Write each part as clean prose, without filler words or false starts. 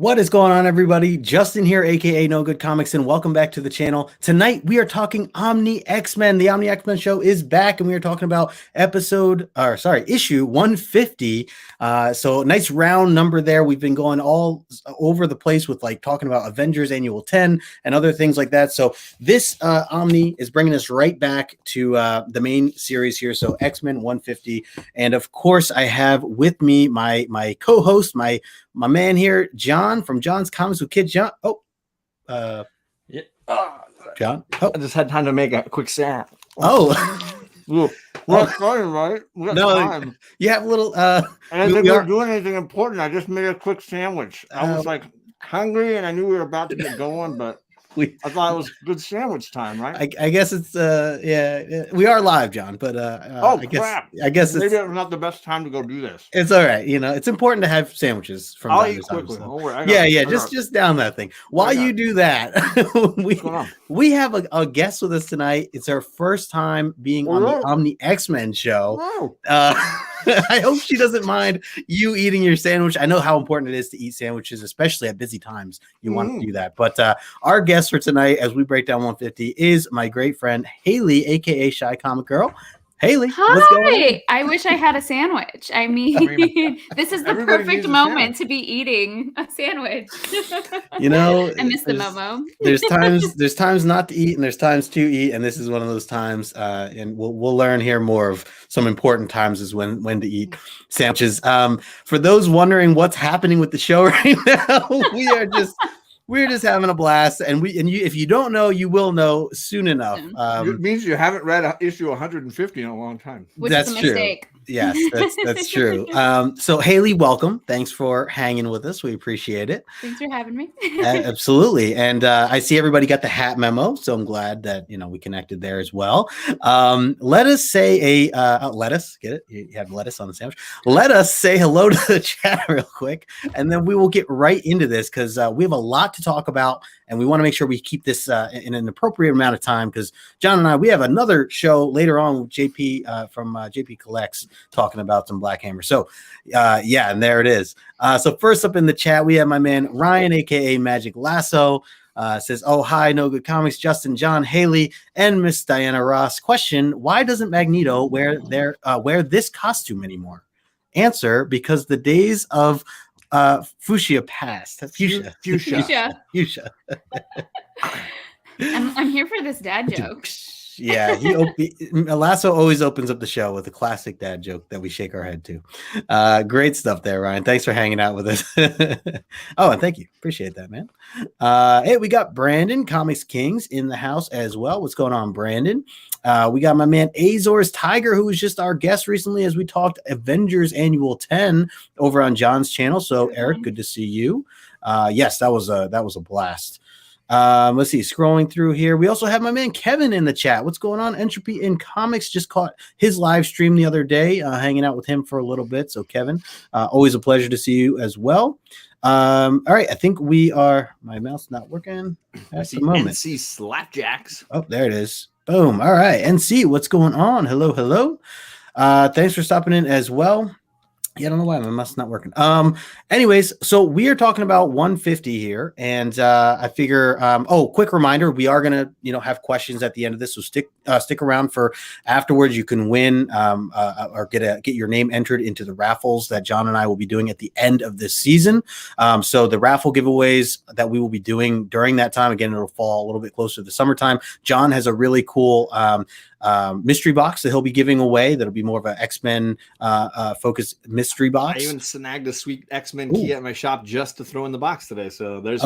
What is going on, everybody? Justin here, aka No Good Comics, and welcome back to the channel. Tonight we are talking Omni X-Men. The Omni X-Men show is back, and we are talking about issue 150. So nice round number there. We've been going all over the place with talking about Avengers Annual 10 and other things like that. So this Omni is bringing us right back to the main series here. So X-Men 150, and of course I have with me my co-host, my man here, John from John's Comics with Kids. John. Yeah. John. Oh. I just had time to make a quick sound. Oh. We're starting, right? We got time. You have a little. I didn't think we were doing anything important. I just made a quick sandwich. I was hungry, and I knew we were about to get going, but I thought it was good sandwich time, right? I guess it's we are live, John, but crap. I guess maybe it's not the best time to go do this. It's all right. It's important to have sandwiches from I'll time eat to time. quickly. So. Just down that thing. While you do that, we have a guest with us tonight. It's our first time being on the Omni X-Men show. I hope she doesn't mind you eating your sandwich. I know how important it is to eat sandwiches, especially at busy times. You want to do that. But our guest for tonight, as we break down 150, is my great friend Hailey, aka Shy Comic Girl. Hailey, what's going on? I wish I had a sandwich. I mean, this is the perfect moment to be eating a sandwich. I miss the Momo. there's times not to eat and there's times to eat, and this is one of those times. And we'll learn here more of some important times is when to eat sandwiches. For those wondering what's happening with the show right now, we're just having a blast, and if you don't know, you will know soon enough. It means you haven't read issue 150 in a long time. Which is a mistake. Yes, that's true. So Hailey, welcome. Thanks for hanging with us. We appreciate it. Thanks for having me. Absolutely. And I see everybody got the hat memo, so I'm glad that we connected there as well. Let us say lettuce. Get it? You have lettuce on the sandwich. Let us say hello to the chat real quick, and then we will get right into this because we have a lot to talk about, and we want to make sure we keep this in an appropriate amount of time because John and we have another show later on with JP from JP Collects talking about some Black Hammer. So and there it is. So first up in the chat, we have my man Ryan, aka Magic Lasso, says, "Oh, hi, No Good Comics, Justin, John, Hailey, and Miss Diana Ross. Question: why doesn't Magneto wear this costume anymore? Answer: because the days of fuchsia passed. Fuchsia. I'm here for this dad joke. Yeah, Lasso always opens up the show with a classic dad joke that we shake our head to. Great stuff there, Ryan. Thanks for hanging out with us. Oh, and thank you. Appreciate that, man. Hey, we got Brandon, Comics Kings, in the house as well. What's going on, Brandon? We got my man Azor's Tiger, who was just our guest recently as we talked Avengers Annual 10 over on John's channel. So, Eric, good to see you. Yes, that was a blast. Let's see, scrolling through here, we also have my man Kevin in the chat. What's going on? Entropy in Comics just caught his live stream the other day, hanging out with him for a little bit. So Kevin, always a pleasure to see you as well. All right, I think we are, my mouse not working at the moment. NC Slapjacks. Oh, there it is. Boom. All right, NC, what's going on? Hello. Thanks for stopping in as well. Yeah, I don't know why my mouse is not working. Anyways, so we are talking about 150 here, and I figure. Quick reminder: we are gonna, have questions at the end of this, so stick around for afterwards. You can win or get your name entered into the raffles that John and I will be doing at the end of this season. So the raffle giveaways that we will be doing during that time, again, it'll fall a little bit closer to the summertime. John has a really cool mystery box that he'll be giving away. That'll be more of an X-Men focused mystery box. I even snagged a sweet X-Men key at my shop just to throw in the box today. So there's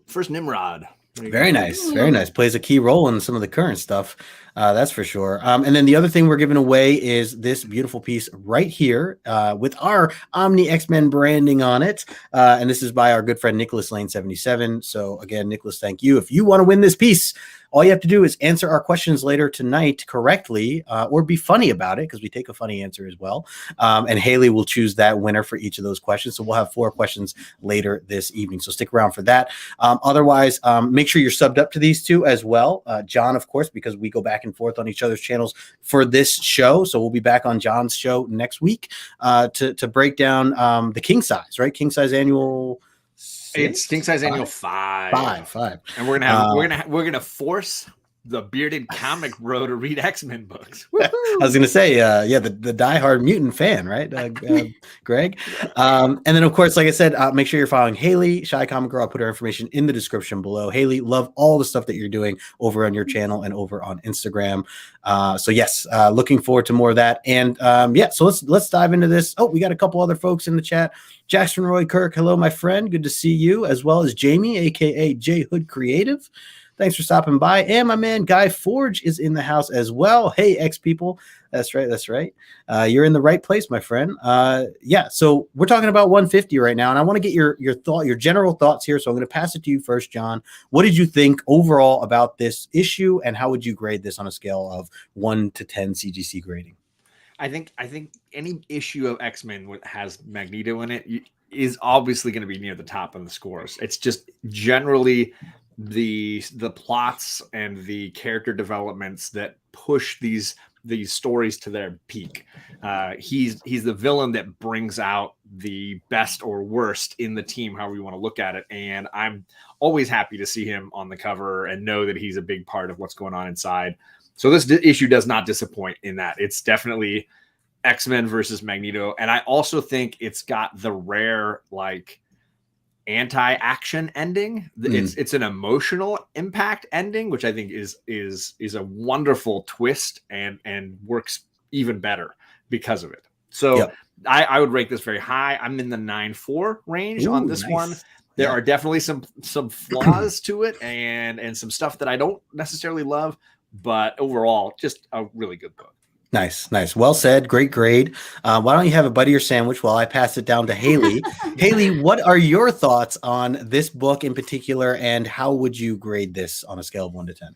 first Nimrod. Very nice. Plays a key role in some of the current stuff. That's for sure. And then the other thing we're giving away is this beautiful piece right here with our Omni X-Men branding on it. And this is by our good friend Nicholas Lane 77. So again, Nicholas, thank you. If you want to win this piece, all you have to do is answer our questions later tonight correctly, or be funny about it, because we take a funny answer as well. And Hailey will choose that winner for each of those questions. So we'll have 4 questions later this evening. So stick around for that. Otherwise, make sure you're subbed up to these two as well. John, of course, because we go back and forth on each other's channels for this show. So we'll be back on John's show next week to break down the king size, right? King size annual It's King Size Annual 5. Five. And we're gonna force the bearded comic bro to read X-Men books. I was gonna say, the diehard mutant fan, right, Greg? And then of course, like I said, make sure you're following Hailey, Shy Comic Girl. I'll put her information in the description below. Hailey, love all the stuff that you're doing over on your channel and over on Instagram. So yes, looking forward to more of that. And so let's dive into this. Oh, we got a couple other folks in the chat. Jackson Roy Kirk, hello, my friend. Good to see you, as well as Jamie, aka J Hood Creative. Thanks for stopping by. And my man Guy Forge is in the house as well. Hey, X people. That's right. You're in the right place, my friend. So we're talking about 150 right now, and I want to get your general thoughts here. So I'm going to pass it to you first, John. What did you think overall about this issue, and how would you grade this on a scale of 1 to 10 CGC grading? I think any issue of X-Men that has Magneto in it is obviously going to be near the top of the scores. It's just generally the plots and the character developments that push these stories to their peak. He's the villain that brings out the best or worst in the team, however you want to look at it. And I'm always happy to see him on the cover and know that he's a big part of what's going on inside. So this issue does not disappoint in that. It's definitely X-Men versus Magneto. And I also think it's got the rare, anti-action ending. It's an emotional impact ending, which I think is a wonderful twist and works even better because of it. So I would rate this very high. I'm in the 9.4 range on this one. There are definitely some flaws to it and some stuff that I don't necessarily love, but overall, just a really good book. Nice. Well said. Great grade. Why don't you have a Buddy or sandwich while I pass it down to Hailey? Hailey, what are your thoughts on this book in particular, and how would you grade this on a scale of 1 to 10?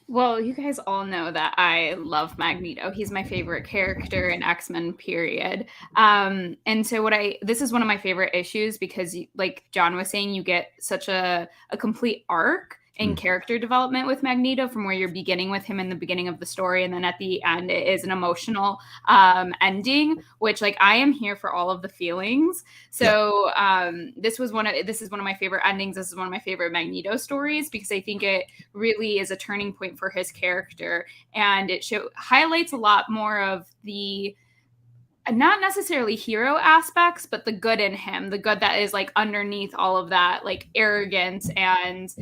Well, you guys all know that I love Magneto. He's my favorite character in X-Men, period. And so this is one of my favorite issues because, like John was saying, you get such a complete arc in character development with Magneto, from where you're beginning with him in the beginning of the story, and then at the end it is an emotional ending, which I am here for all of the feelings. So this is one of my favorite endings. This is one of my favorite Magneto stories because I think it really is a turning point for his character, and it highlights a lot more of the not necessarily hero aspects, but the good in him, the good that is underneath all of that, arrogance and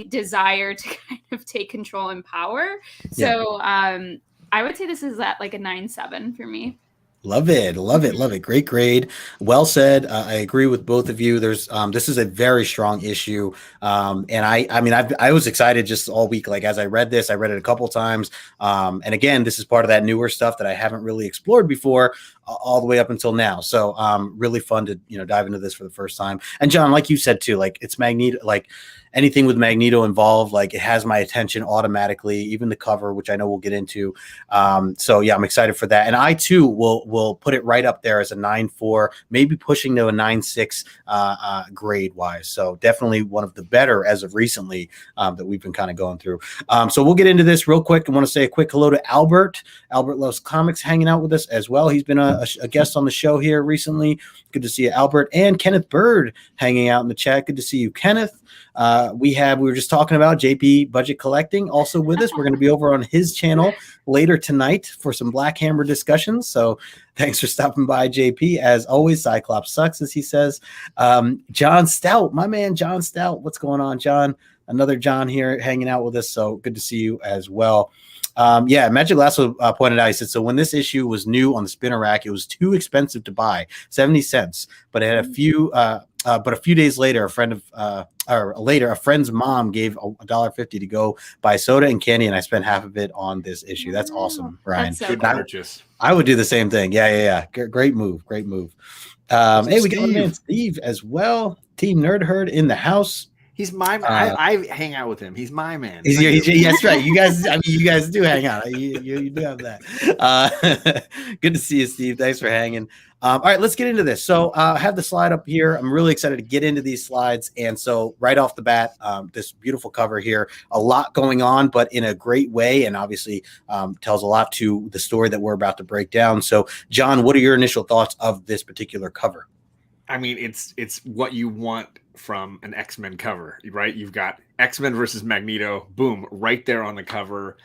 desire to kind of take control and power. So I would say this is at a 9.7 for me. Love it. Great grade. Well said. I agree with both of you. There's this is a very strong issue. And I was excited just all week. As I read this, I read it a couple times. And again, this is part of that newer stuff that I haven't really explored before all the way up until now. So really fun to, dive into this for the first time. And John, like you said too, it's Magneto, anything with Magneto involved, it has my attention automatically, even the cover, which I know we'll get into. So yeah, I'm excited for that. And I too will put it right up there as a 9.4, maybe pushing to a 9.6 grade wise. So definitely one of the better as of recently that we've been kind of going through. So we'll get into this real quick. I want to say a quick hello to Albert. Albert Loves Comics hanging out with us as well. He's been a guest on the show here recently. Good to see you, Albert. And Kenneth Bird hanging out in the chat. Good to see you, Kenneth. We were just talking about JP Budget Collecting also with us. We're going to be over on his channel later tonight for some Black Hammer discussions. So thanks for stopping by, JP. As always, Cyclops sucks, as he says. John Stout, my man, John Stout. What's going on, John? Another John here hanging out with us. So good to see you as well. Magic Lasso pointed out, he said, so when this issue was new on the spinner rack, it was too expensive to buy, 70 cents, but it had a few days later, a friend's mom gave $1.50 to go buy soda and candy, and I spent half of it on this issue. That's awesome, Ryan. That's so I would do the same thing. Yeah. Great move. Hey, we got my man Steve as well. Team Nerd Herd in the house. He's my man. I hang out with him. He's my man. That's right. You guys do hang out. You do have that. Good to see you, Steve. Thanks for hanging. All right, let's get into this. So I have the slide up here. I'm really excited to get into these slides. And so right off the bat, this beautiful cover here, a lot going on, but in a great way. And obviously tells a lot to the story that we're about to break down. So John, what are your initial thoughts of this particular cover? I mean, it's what you want from an X-Men cover, right? You've got X-Men versus Magneto, boom, right there on the cover.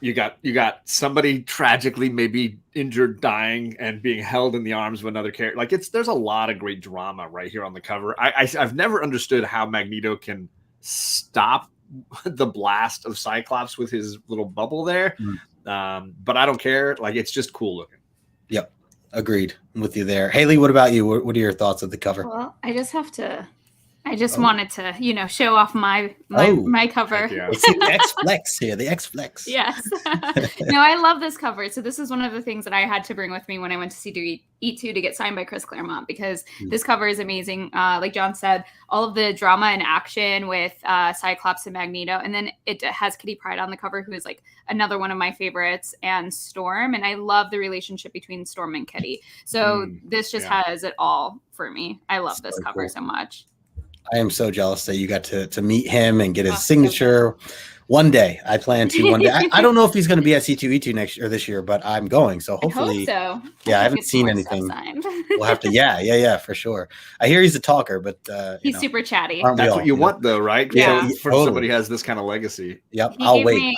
You got somebody tragically maybe injured, dying, and being held in the arms of another character. Like there's a lot of great drama right here on the cover. I've never understood how Magneto can stop the blast of Cyclops with his little bubble there. But I don't care. Like it's just cool looking. Yep. Agreed. I'm with you there. Hailey, what about you? What are your thoughts of the cover? Well, I just wanted to, show off my cover. It's the X Flex here, the X Flex. Yes. No, I love this cover. So this is one of the things that I had to bring with me when I went to see E2 to get signed by Chris Claremont, because this cover is amazing. Like John said, all of the drama and action with Cyclops and Magneto. And then it has Kitty Pryde on the cover, who is like another one of my favorites, and Storm. And I love the relationship between Storm and Kitty. So this just has it all for me. I love this cover so much. I am so jealous that you got to meet him and get his signature. One day, I plan to. One day, I don't know if he's going to be at C2E2 next year or this year, but I'm going. So hopefully, I hope so. Yeah, I haven't seen anything. We'll have to. Yeah, for sure. I hear he's a talker, but he's super chatty. That's what you want, though, right? Yeah, for somebody who has this kind of legacy. Yep, I'll wait.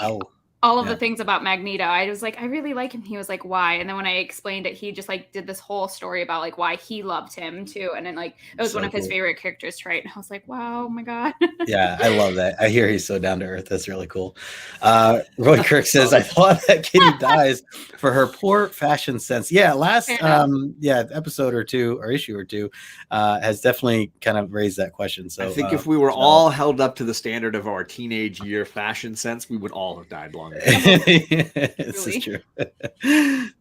All of the things about Magneto. I was like, I really like him. He was like, why? And then when I explained it, he just like did this whole story about like why he loved him too. And then like it was one of his favorite characters to write. And I was like, wow, oh my God. Yeah, I love that. I hear he's so down to earth. That's really cool. Roy Kirk says, I thought that Kitty dies for her poor fashion sense. Yeah, last episode or two or issue or two has definitely kind of raised that question. So I think if we were all held up to the standard of our teenage year fashion sense, we would all have died long. This is true.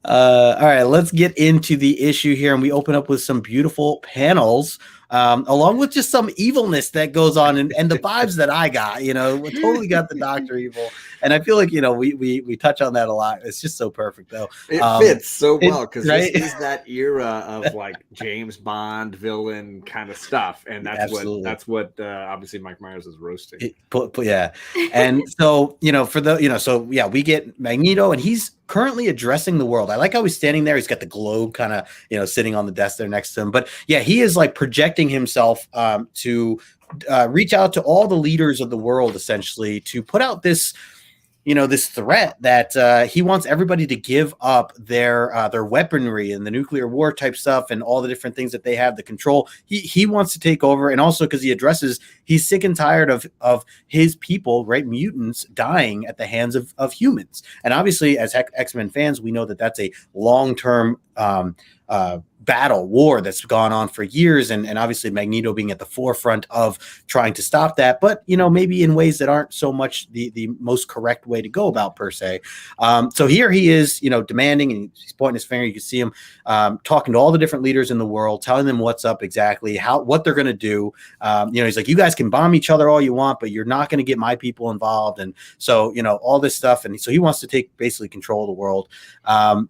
All right, let's get into the issue here, and we open up with some beautiful panels, along with just some evilness that goes on, and the vibes that I got. We totally got the Doctor Evil, and I feel like we touch on that a lot. It's just so perfect, though. It fits so well because this is that era of like James Bond villain kind of stuff, and that's what obviously Mike Myers is roasting. Yeah, and so we get Magneto, and he's currently addressing the world. I like how he's standing there. He's got the globe kind of sitting on the desk there next to him. But yeah, he is like projecting himself to reach out to all the leaders of the world, essentially, to put out this this threat that he wants everybody to give up their weaponry and the nuclear war type stuff and all the different things that they have, the control. He wants to take over, and also because he addresses he's sick and tired of his people, right, mutants dying at the hands of humans. And obviously, as X-Men fans, we know that that's a long-term battle war that's gone on for years, and obviously Magneto being at the forefront of trying to stop that, but maybe in ways that aren't so much the most correct way to go about per se. So here he is, demanding, and he's pointing his finger. You can see him talking to all the different leaders in the world, telling them what's up exactly, what they're going to do. He's like, you guys can bomb each other all you want, but you're not going to get my people involved. And so all this stuff, and so he wants to take basically control of the world.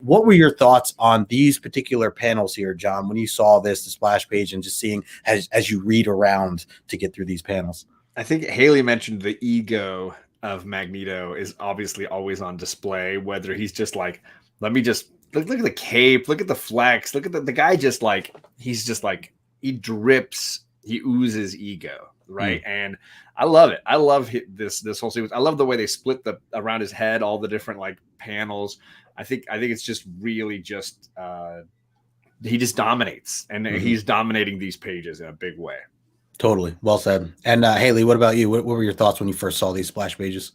What were your thoughts on these particular panels here, John, when you saw the splash page, and just seeing as you read around to get through these panels? I think Hailey mentioned the ego of Magneto is obviously always on display, whether he's just like, let me just look at the cape, look at the flex, look at the guy, just like he's just like, he drips, he oozes ego, right? And I love it. I love this whole sequence. I love the way they split around his head, all the different like panels. I think it's just really just he just dominates, and he's dominating these pages in a big way. Totally. Well said. And Hailey, what about you? What were your thoughts when you first saw these splash pages?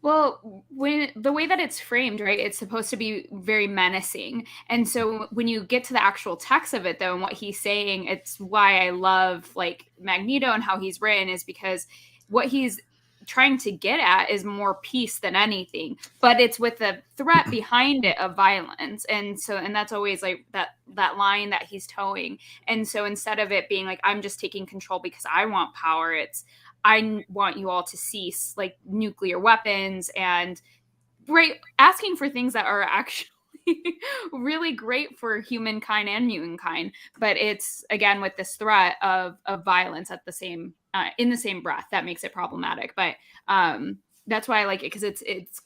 Well, when the way that it's framed, right, it's supposed to be very menacing. And so when you get to the actual text of it, though, and what he's saying, it's why I love like Magneto and how he's written, is because what he's trying to get at is more peace than anything, but it's with the threat behind it of violence. And that's always like that line that he's towing. And so instead of it being like, I'm just taking control because I want power, it's, I want you all to cease like nuclear weapons, and asking for things that are actually really great for humankind and mutant. But it's again with this threat of violence at the same in the same breath that makes it problematic. But that's why I like it, because it's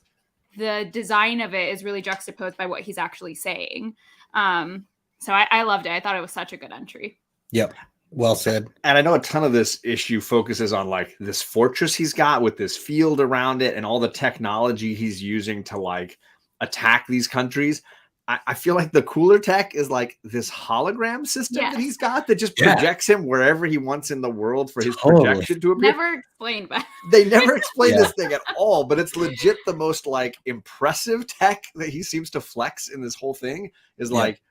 the design of it is really juxtaposed by what he's actually saying. So I loved it. I thought it was such a good entry. Yep. Well said. And I know a ton of this issue focuses on like this fortress he's got with this field around it and all the technology he's using to like attack these countries. I feel like the cooler tech is like this hologram system that he's got that just projects him wherever he wants in the world for his projection to appear. Never explained by They never explain this thing at all, but it's legit the most like impressive tech that he seems to flex in this whole thing is like,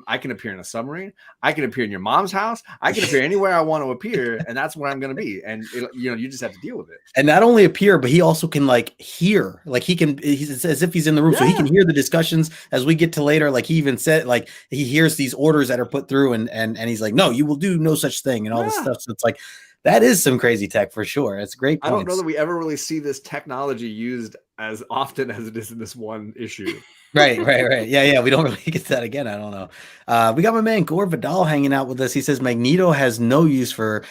I can appear in a submarine. I can appear in your mom's house. I can appear anywhere I want to appear, and that's where I'm going to be. And you just have to deal with it. And not only appear, but he also can like hear. Like he's as if he's in the room, so he can hear the discussions as we get to later. Like he even said, like he hears these orders that are put through, and he's like, "No, you will do no such thing," and all this stuff. So it's like that is some crazy tech for sure. It's great. I don't know that we ever really see this technology used as often as it is in this one issue. Right. Yeah. We don't really get that again. I don't know. We got my man Gore Vidal hanging out with us. He says Magneto has no use for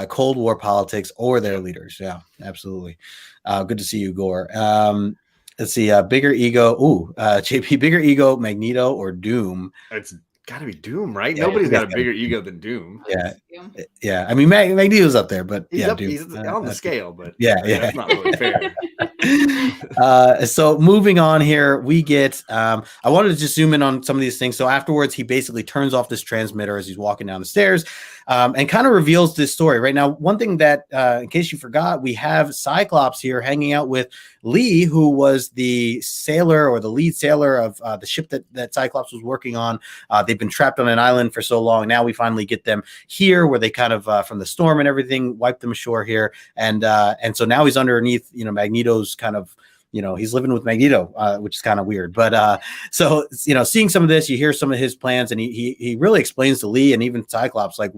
Cold War politics or their leaders. Yeah, absolutely. Good to see you, Gore. Let's see. Bigger ego. JP, bigger ego, Magneto or Doom? It's got to be Doom, right? Nobody's got a bigger ego than Doom. Yeah. I mean, Magneto's up there, but he's Doom. He's on the scale, but that's not really fair. So moving on here, we get I wanted to just zoom in on some of these things. So afterwards, he basically turns off this transmitter as he's walking down the stairs, and kind of reveals this story. Right now, one thing that in case you forgot, we have Cyclops here hanging out with Lee, who was the sailor or the lead sailor of the ship that Cyclops was working on. They've been trapped on an island for so long. Now we finally get them here, where they kind of from the storm and everything wiped them ashore here, and so now he's underneath Magneto's kind of he's living with Magneto, which is kind of weird. But so seeing some of this, you hear some of his plans, and he really explains to Lee and even Cyclops like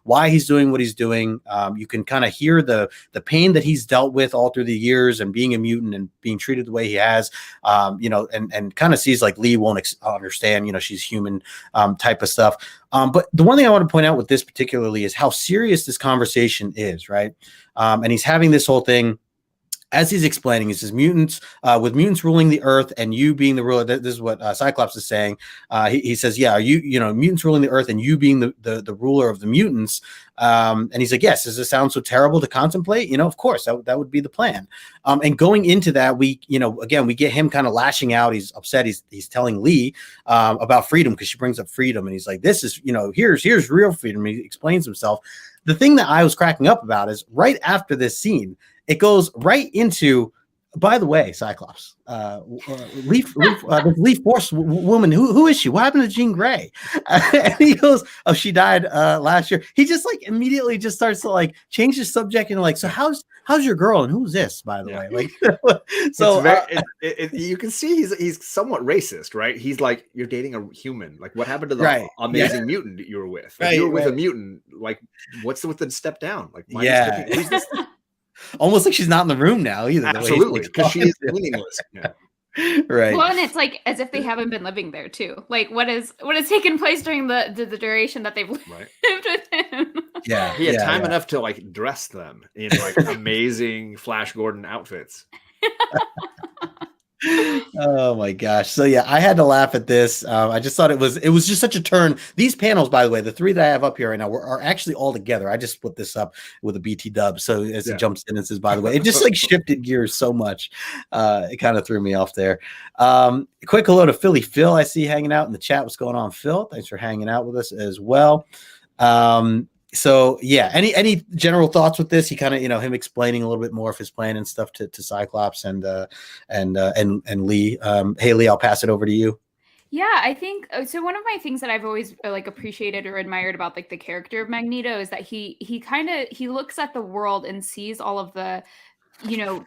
why he's doing what he's doing. You can kind of hear the pain that he's dealt with all through the years and being a mutant and being treated the way he has, and kind of sees like Lee won't understand, she's human type of stuff. But the one thing I want to point out with this particularly is how serious this conversation is, right? And he's having this whole thing. As he's explaining, he says mutants, with mutants ruling the earth and you being the ruler. This is what Cyclops is saying. He says, yeah, are you, mutants ruling the earth and you being the ruler of the mutants. And he's like, yes, does it sound so terrible to contemplate? Of course, that would be the plan. And going into that, we get him kind of lashing out. He's upset. He's telling Lee about freedom because she brings up freedom. And he's like, this is, here's real freedom. He explains himself. The thing that I was cracking up about is right after this scene, it goes right into, by the way, Cyclops, Leaf Force woman. Who is she? What happened to Jean Grey? And he goes, oh, she died last year. He just like immediately just starts to like change the subject and like, so how's your girl and who's this, by the way? Like, so you can see he's somewhat racist, right? He's like, you're dating a human. Like, what happened to the amazing mutant that you were with? If you were with a mutant, like, what's with the step down? Like, who's this? Almost like she's not in the room now either. Absolutely, because she is meaningless. Yeah. Right. Well, and it's like as if they haven't been living there too. Like what has taken place during the duration that they've lived with him. Yeah, he had time enough to like dress them in like amazing Flash Gordon outfits. Oh my gosh. So yeah, I had to laugh at this. I just thought it was just such a turn. These panels, by the way, the three that I have up here right now are actually all together. I just split this up with a BT dub. So as it jumps in and says, by the way, it just like shifted gears so much. It kind of threw me off there. Quick hello to Philly Phil. I see hanging out in the chat. What's going on, Phil? Thanks for hanging out with us as well. So yeah, any general thoughts with this? He kind of, him explaining a little bit more of his plan and stuff to Cyclops and Lee. Hailey, I'll pass it over to you. Yeah, I think so. One of my things that I've always like appreciated or admired about like the character of Magneto is that he looks at the world and sees all of the,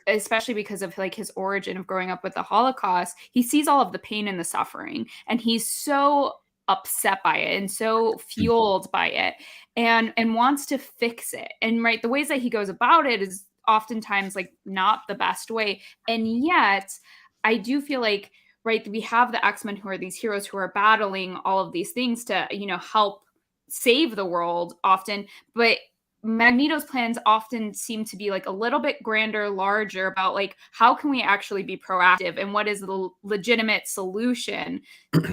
especially because of like his origin of growing up with the Holocaust, he sees all of the pain and the suffering, and he's so upset by it and so fueled by it and wants to fix it. And the ways that he goes about it is oftentimes like not the best way. And yet I do feel like, we have the X-Men who are these heroes who are battling all of these things to, help save the world often. But Magneto's plans often seem to be like a little bit grander, larger about like, how can we actually be proactive and what is the legitimate solution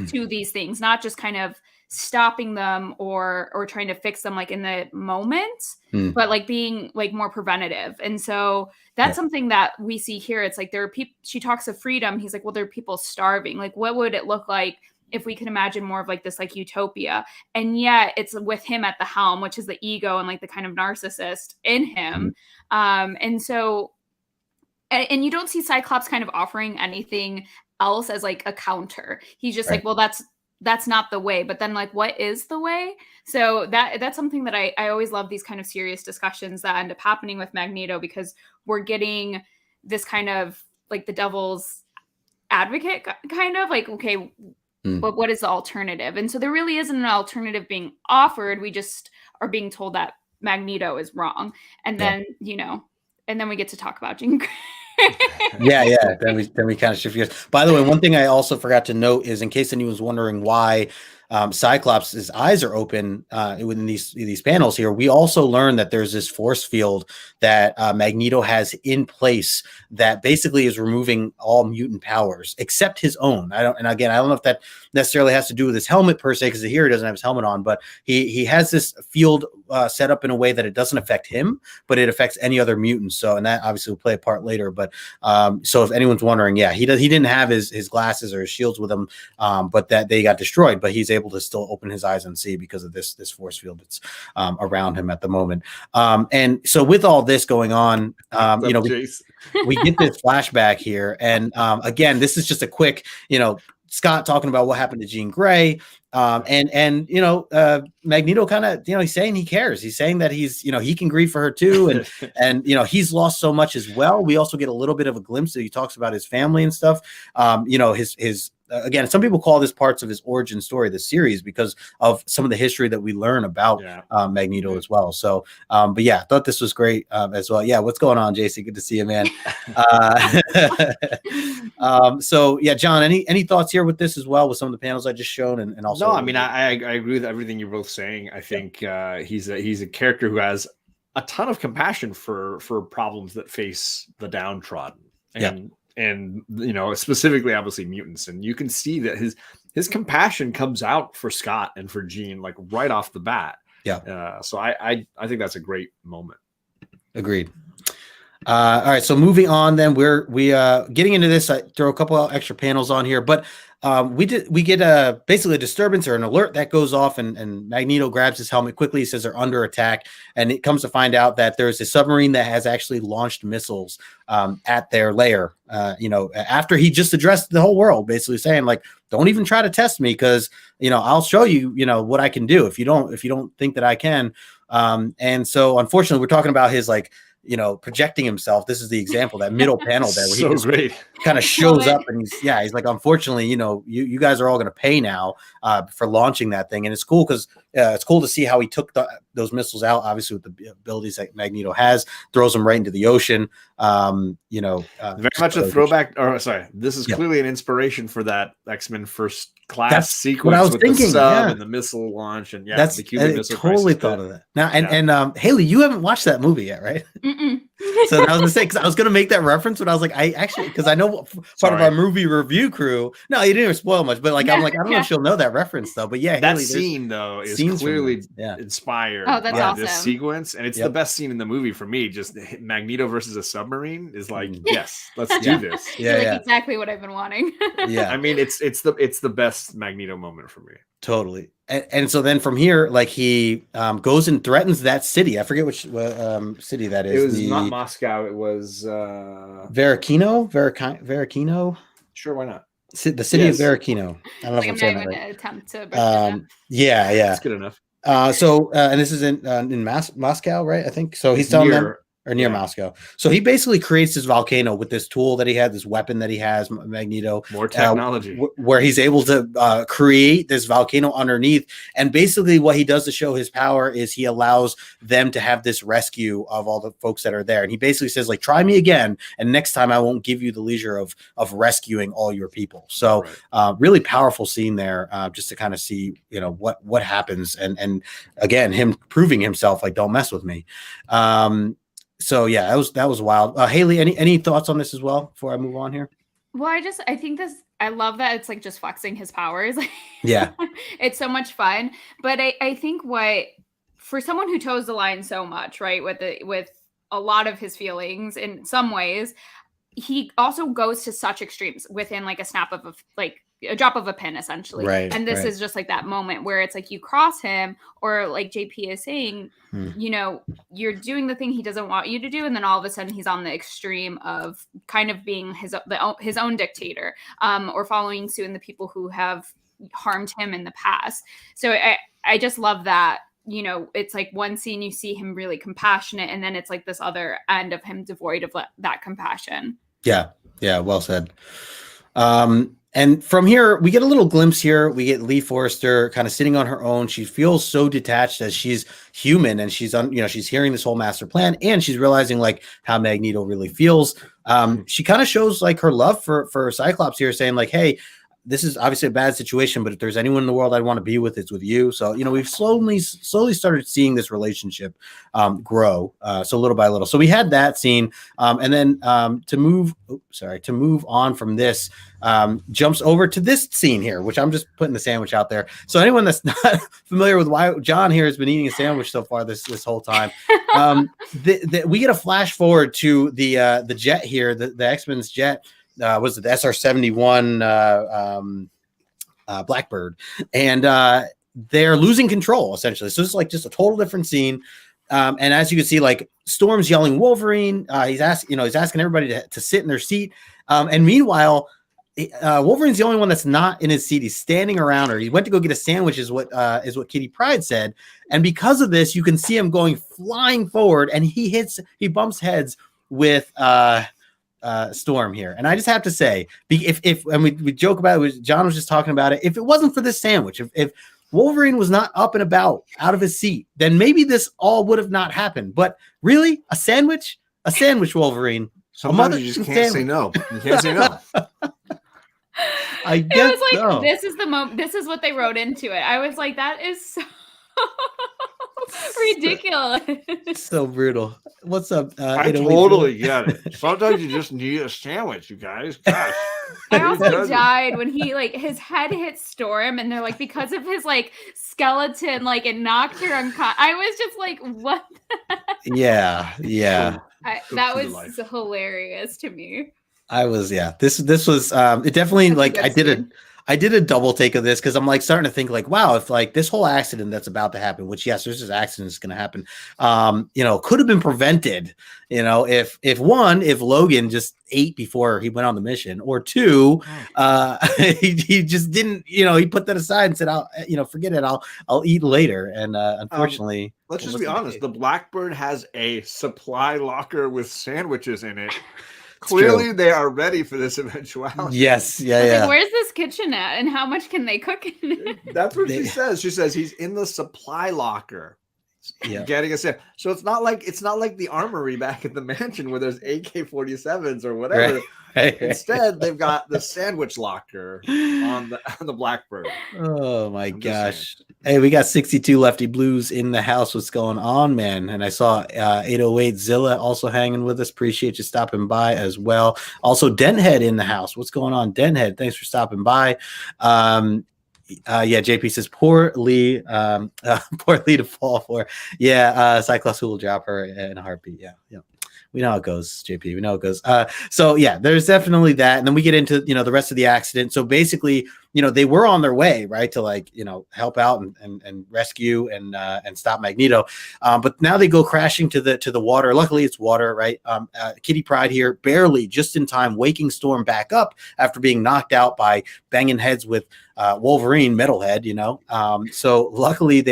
to these things? Not just kind of stopping them or trying to fix them like in the moment, but like being like more preventative. And so that's something that we see here. It's like there are people, she talks of freedom. He's like, well, there are people starving. Like, what would it look like if we could imagine more of like this like utopia? And yet it's with him at the helm, which is the ego and like the kind of narcissist in him. And so, and you don't see Cyclops kind of offering anything else as like a counter. He's just like, well, that's not the way. But then like, what is the way? So that's something that I always love, these kind of serious discussions that end up happening with Magneto, because we're getting this kind of like the devil's advocate kind of like, okay, but what is the alternative? And so there really isn't an alternative being offered. We just are being told that Magneto is wrong. And then, you know, and then we get to talk about Jean Grey. yeah. Then we kind of shift gears. By the way, one thing I also forgot to note is, in case anyone was wondering why Cyclops' eyes are open within these panels here, we also learn that there's this force field that Magneto has in place that basically is removing all mutant powers except his own. I don't know if that necessarily has to do with his helmet per se, because here he doesn't have his helmet on, but he has this field set up in a way that it doesn't affect him, but it affects any other mutant. So, and that obviously will play a part later. But so if anyone's wondering, he didn't have his glasses or his shields with him, but that they got destroyed. But he's able to still open his eyes and see because of this force field that's around him at the moment. And so with all this going on, we get this flashback here, and again, this is just a quick, Scott talking about what happened to Jean Grey. And Magneto kind of, he's saying he cares. He's saying that he's, he can grieve for her too. And he's lost so much as well. We also get a little bit of a glimpse that he talks about his family and stuff. His again, some people call this parts of his origin story, the series, because of some of the history that we learn about Magneto as well. So, but yeah, I thought this was great as well. Yeah. What's going on, JC? Good to see you, man. So yeah, John, any thoughts here with this as well, with some of the panels I just shown, and also? No, I mean, I agree with everything you're both saying. I think he's a character who has a ton of compassion for problems that face the downtrodden, and specifically obviously mutants, and you can see that his compassion comes out for Scott and for Jean like right off the bat. So I think that's a great moment. Agreed. All right, so moving on then, we getting into this. I throw a couple of extra panels on here, but we get basically a disturbance or an alert that goes off, and Magneto grabs his helmet quickly. He says they're under attack, and it comes to find out that there's a submarine that has actually launched missiles at their lair. After he just addressed the whole world, basically saying like, don't even try to test me, because I'll show you what I can do if you don't think that I can. And so unfortunately, we're talking about his like, projecting himself. This is the example, that middle panel there, where he kind of shows up, and he's like, unfortunately, you guys are all going to pay now for launching that thing. And it's cool because it's cool to see how he took those missiles out, obviously with the abilities that Magneto has, throws them right into the ocean. Very much a throwback, this is clearly an inspiration for that X-Men First Class sequence what I was with thinking, the sub and the missile launch, and that's the Cuban Missile totally Crisis. Thought of that now. And Hailey, you haven't watched that movie yet, right? So I was gonna say, because I was gonna make that reference, but I was like, because I know part of our movie review crew. No, you didn't even spoil much, but like I'm like, I don't know if she'll know that reference though. But yeah, that Hailey, scene though is clearly inspired by this sequence, and it's the best scene in the movie for me. Just Magneto versus a submarine is like, yes, let's do this. Exactly what I've been wanting. I mean, it's the best Magneto moment for me. Totally. And so then from here, like he goes and threatens that city. I forget which city that is. It was not Moscow. It was Veracino. Sure, why not? The city of Veracino. I don't know if I'm saying that right. Attempt to That's good enough. And this is in Moscow, right? I think so. He's telling them. Or near Moscow. So he basically creates this volcano with this tool that he had, this weapon that he has, Magneto. More technology. Where he's able to create this volcano underneath. And basically what he does to show his power is he allows them to have this rescue of all the folks that are there. And he basically says, like, try me again, and next time I won't give you the leisure of rescuing all your people. So really powerful scene there, just to kind of see, what happens. And again, him proving himself, like, don't mess with me. So yeah, that was wild. Hailey, any thoughts on this as well before I move on here? Well, I think I love that it's like just flexing his powers. Yeah. It's so much fun. But I think for someone who toes the line so much, right, with a lot of his feelings in some ways, he also goes to such extremes within like a snap of a drop of a pin, essentially. Right. And this right. is just like that moment where it's like you cross him, or like JP is saying, you know, you're doing the thing he doesn't want you to do, and then all of a sudden he's on the extreme of kind of being his own dictator, or following suit in the people who have harmed him in the past. So I just love that. You know, it's like one scene you see him really compassionate, and then it's like this other end of him devoid of that compassion. Yeah. Well said. And from here, we get a little glimpse here. We get Lee Forrester kind of sitting on her own. She feels so detached as she's human, and she's she's hearing this whole master plan, and she's realizing like how Magneto really feels. She kind of shows like her love for Cyclops here, saying like, hey, this is obviously a bad situation, but if there's anyone in the world I'd want to be with, it's with you. So, we've slowly started seeing this relationship grow. So little by little. So we had that scene. And then to move on from this, jumps over to this scene here, which I'm just putting the sandwich out there. So anyone that's not familiar with why John here has been eating a sandwich so far this whole time, we get a flash forward to the jet here, the X-Men's jet. Was it the SR-71 Blackbird, and they're losing control essentially. So it's like just a total different scene. And as you can see, like Storm's yelling Wolverine. He's asking everybody to sit in their seat. And meanwhile, Wolverine's the only one that's not in his seat. He's standing around her. He went to go get a sandwich, is what Kitty Pryde said. And because of this, you can see him going flying forward, and he bumps heads with Storm here. And I just have to say, if we joke about it, John was just talking about it, if it wasn't for this sandwich, if Wolverine was not up and about out of his seat, then maybe this all would have not happened. But really, a sandwich, Wolverine. Sometimes you just can't say no. You can't say no. I guess it was like so. This is the moment. This is what they wrote into it. I was like, that is so ridiculous. So brutal. What's up? I totally get it. Sometimes you just need a sandwich, you guys. Gosh. I also died when he his head hit Storm, and they're like, because of his skeleton, it knocked her unconscious. I was just like, what? Yeah. That was hilarious to me. I was, this was it definitely I did a double take of this because I'm starting to think wow, if this whole accident that's about to happen, which yes, there's this accident that's going to happen, could have been prevented, if Logan just ate before he went on the mission, or two, he just didn't, he put that aside and said, I'll forget it. I'll eat later. And unfortunately, let's just be honest. The Blackbird has a supply locker with sandwiches in it. Clearly, they are ready for this eventuality. Yes, yeah. Where's this kitchen at, and how much can they cook in it? That's what she says. She says he's in the supply locker, getting a sandwich. So it's not like the armory back at the mansion where there's AK-47s or whatever. Right. Instead, they've got the sandwich locker on the Blackbird. Oh my gosh! Hey, we got 62 Lefty Blues in the house. What's going on, man? And I saw 808 Zilla also hanging with us. Appreciate you stopping by as well. Also, Denthead in the house. What's going on, Denthead? Thanks for stopping by. JP says poor Lee to fall for. Cyclops will drop her in a heartbeat. Yeah. We know how it goes, JP. We know how it goes. There's definitely that. And then we get into, the rest of the accident. So basically, they were on their way, right, to help out and rescue and stop Magneto. But now they go crashing to the water. Luckily, it's water, right? Kitty Pryde here, barely just in time, waking Storm back up after being knocked out by banging heads with Wolverine, Metalhead, so luckily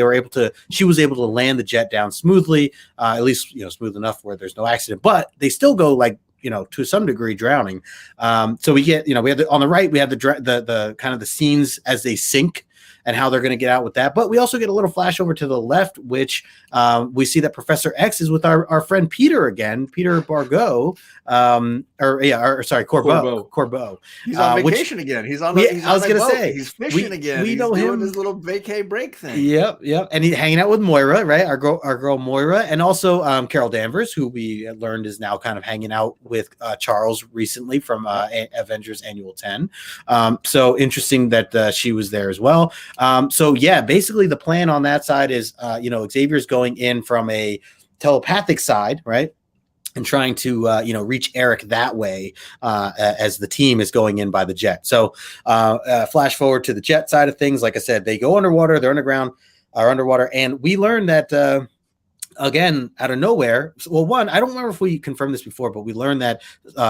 she was able to land the jet down smoothly, at least, smooth enough where there's no accident, but they still go to some degree drowning. So we get, we have on the right, we have the kind of the scenes as they sink. and how they're going to get out with that. But we also get a little flash over to the left, which we see that Professor X is with our friend Peter again, Peter Corbeau. Corbeau. He's on vacation again. He's on. I was going to say he's fishing again. We know doing him. His little vacay break thing. Yep. And he's hanging out with Moira, right? Our girl Moira, and also Carol Danvers, who we learned is now kind of hanging out with Charles recently from Avengers Annual 10. So interesting that she was there as well. So yeah, basically the plan on that side is, Xavier's going in from a telepathic side, right? And trying to, reach Eric that way as the team is going in by the jet. So flash forward to the jet side of things. Like I said, they go underwater, they're underwater. And we learned that, again, out of nowhere. Well, one, I don't remember if we confirmed this before, but we learned that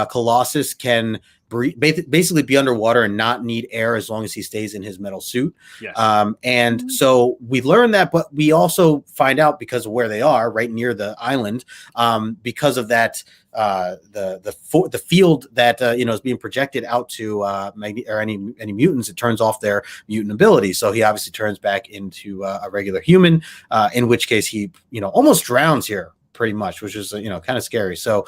Colossus can basically be underwater and not need air as long as he stays in his metal suit. Yes. So we learned that, but we also find out because of where they are, right near the island, because of that, the field that is being projected out to any mutants, it turns off their mutant ability. So he obviously turns back into a regular human, in which case he almost drowns here, pretty much, which is kind of scary. So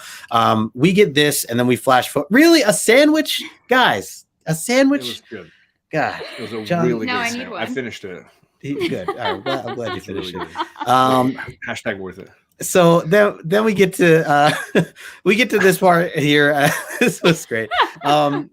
we get this, and then we flash forward. Really, a sandwich, guys? A sandwich? It was good. God, it was a John, really no, good. I need one. I finished it. Good. All right, I'm glad you finished really it. Hashtag worth it. So then we get to this part here. This was great. I'm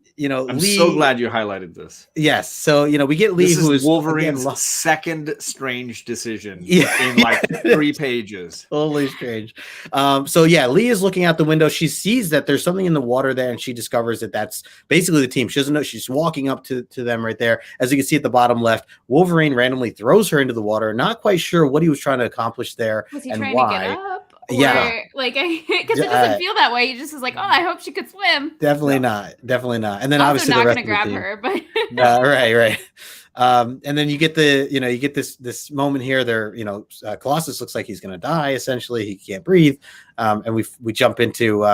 Lee, so glad you highlighted this. Yes. So we get Lee, who is Wolverine's second strange decision in like 3 pages. Totally strange. So yeah, Lee is looking out the window. She sees that there's something in the water there, and she discovers that that's basically the team. She doesn't know. She's walking up to them right there. As you can see at the bottom left, Wolverine randomly throws her into the water. Not quite sure what he was trying to accomplish there was he and trying why. to get up? Or, yeah, because it doesn't feel that way. He just is like, oh, I hope she could swim. Definitely not. And then also obviously not the rest going to grab her, but right. And then you get this moment here. There, Colossus looks like he's going to die. Essentially, he can't breathe. And we jump into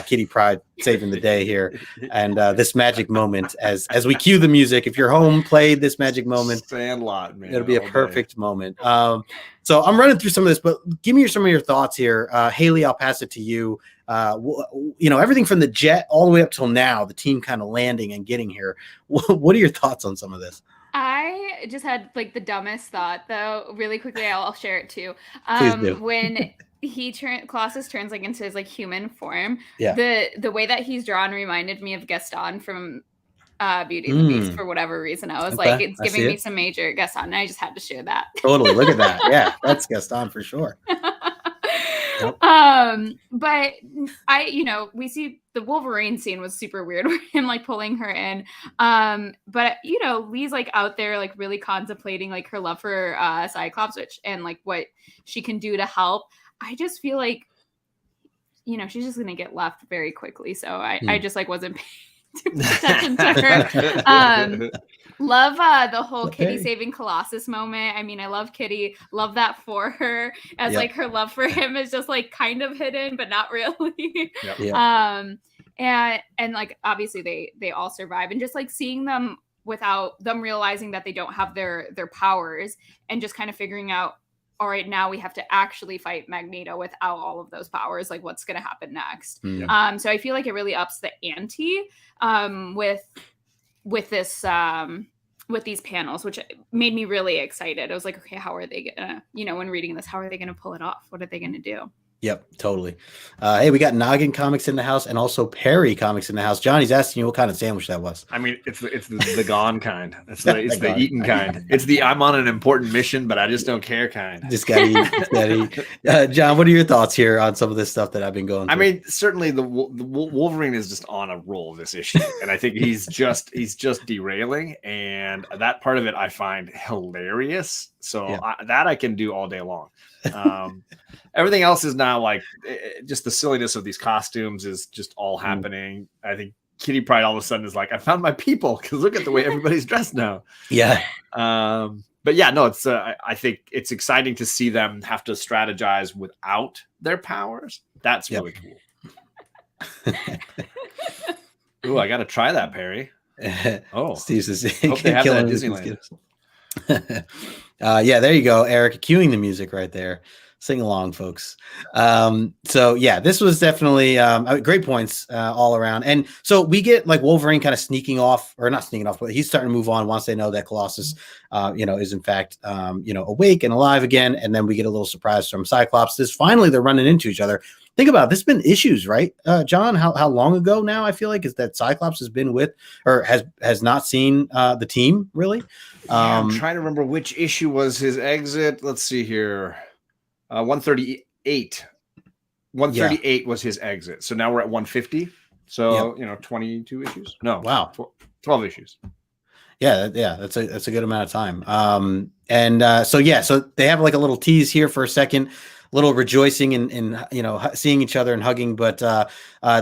Kitty Pryde saving the day here, and this magic moment as we cue the music. If you're home, play this magic moment. Sandlot, man. It'll be a perfect moment. So I'm running through some of this, but give me some of your thoughts here, Hailey. I'll pass it to you. Everything from the jet all the way up till now, the team kind of landing and getting here. What are your thoughts on some of this? I just had like the dumbest thought, though. Really quickly, I'll share it too. Please do. When Colossus turns like into his like human form, yeah. The way that he's drawn reminded me of Gaston from Beauty and the Beast for whatever reason. I was like, it's giving me some major Gaston, and I just had to share that. Totally, look at that. Yeah, that's Gaston for sure. But we see the Wolverine scene was super weird with him like pulling her in. But Lee's like out there like really contemplating like her love for Cyclops, and like what she can do to help. I just feel like she's just gonna get left very quickly. So I just like wasn't paying attention to her. Love the whole Kitty saving Colossus moment. I mean, I love Kitty. Love that for her, as like her love for him is just like kind of hidden, but not really. And like obviously they all survive, and just like seeing them without them realizing that they don't have their powers, and just kind of figuring out, all right, now we have to actually fight Magneto without all of those powers. Like, what's going to happen next? So I feel like it really ups the ante with this with these panels, which made me really excited. I was like, okay, how are they gonna, when reading this, how are they gonna pull it off? What are they gonna do? Yep, totally. Hey, we got Noggin Comics in the house, and also Perry Comics in the house. Johnny's asking you what kind of sandwich that was. I mean, it's the gone kind. It's the eaten kind. It's the I'm on an important mission, but I just don't care kind. Just gotta eat. John, what are your thoughts here on some of this stuff that I've been going through? I mean, certainly the Wolverine is just on a roll this issue, and I think he's just derailing, and that part of it I find hilarious. So that I can do all day long. Everything else is now like just the silliness of these costumes is just all happening. I think Kitty Pryde all of a sudden is like, I found my people, because look at the way everybody's dressed now. Yeah. But yeah, no, it's I think it's exciting to see them have to strategize without their powers. That's really cool. Ooh, I got to try that, Perry. Oh, Steve's hope they have that at Disneyland. Yeah, there you go, Eric, cueing the music right there. Sing along, folks. So yeah, this was definitely great points all around. And so we get like Wolverine kind of sneaking off, or not sneaking off, but he's starting to move on once they know that Colossus, is in fact, awake and alive again. And then we get a little surprise from Cyclops. This finally they're running into each other. Think about it, this has been issues, right, John? How long ago now? I feel like is that Cyclops has been with, or has not seen the team really. I'm trying to remember which issue was his exit. Let's see here. 138. 138 was his exit. So now we're at 150. So, 22 issues. No. Wow. 12 issues. Yeah, that's a good amount of time. So they have like a little tease here for a second, little rejoicing and seeing each other and hugging, but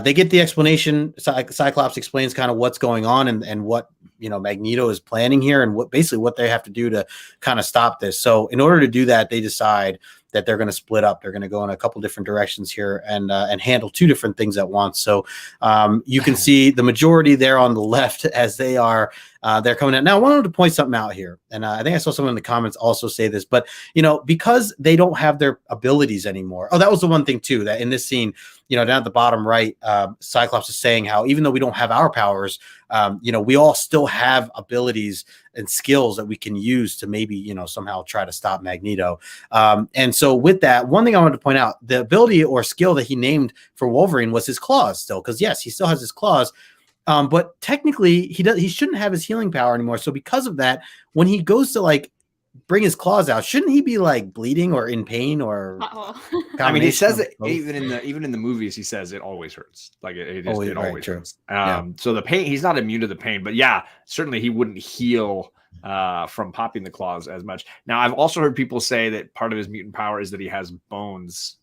they get the explanation. Cyclops explains kind of what's going on and what Magneto is planning here and what they have to do to kind of stop this. So in order to do that, they decide that they're going to split up. They're going to go in a couple different directions here and handle two different things at once. So you can see the majority there on the left as they are they're coming out. Now, I wanted to point something out here, and I think I saw someone in the comments also say this, but because they don't have their abilities anymore. Oh, that was the one thing too, that in this scene, down at the bottom right, Cyclops is saying how even though we don't have our powers, we all still have abilities and skills that we can use to maybe, somehow try to stop Magneto. And so with that, one thing I wanted to point out, the ability or skill that he named for Wolverine was his claws still, because yes, he still has his claws. But technically he shouldn't have his healing power anymore. So because of that, when he goes to like bring his claws out, shouldn't he be like bleeding or in pain or I mean, he says that even in the movies, he says it always hurts. Like it always hurts. So the pain, he's not immune to the pain, but yeah, certainly he wouldn't heal from popping the claws as much. Now, I've also heard people say that part of his mutant power is that he has bones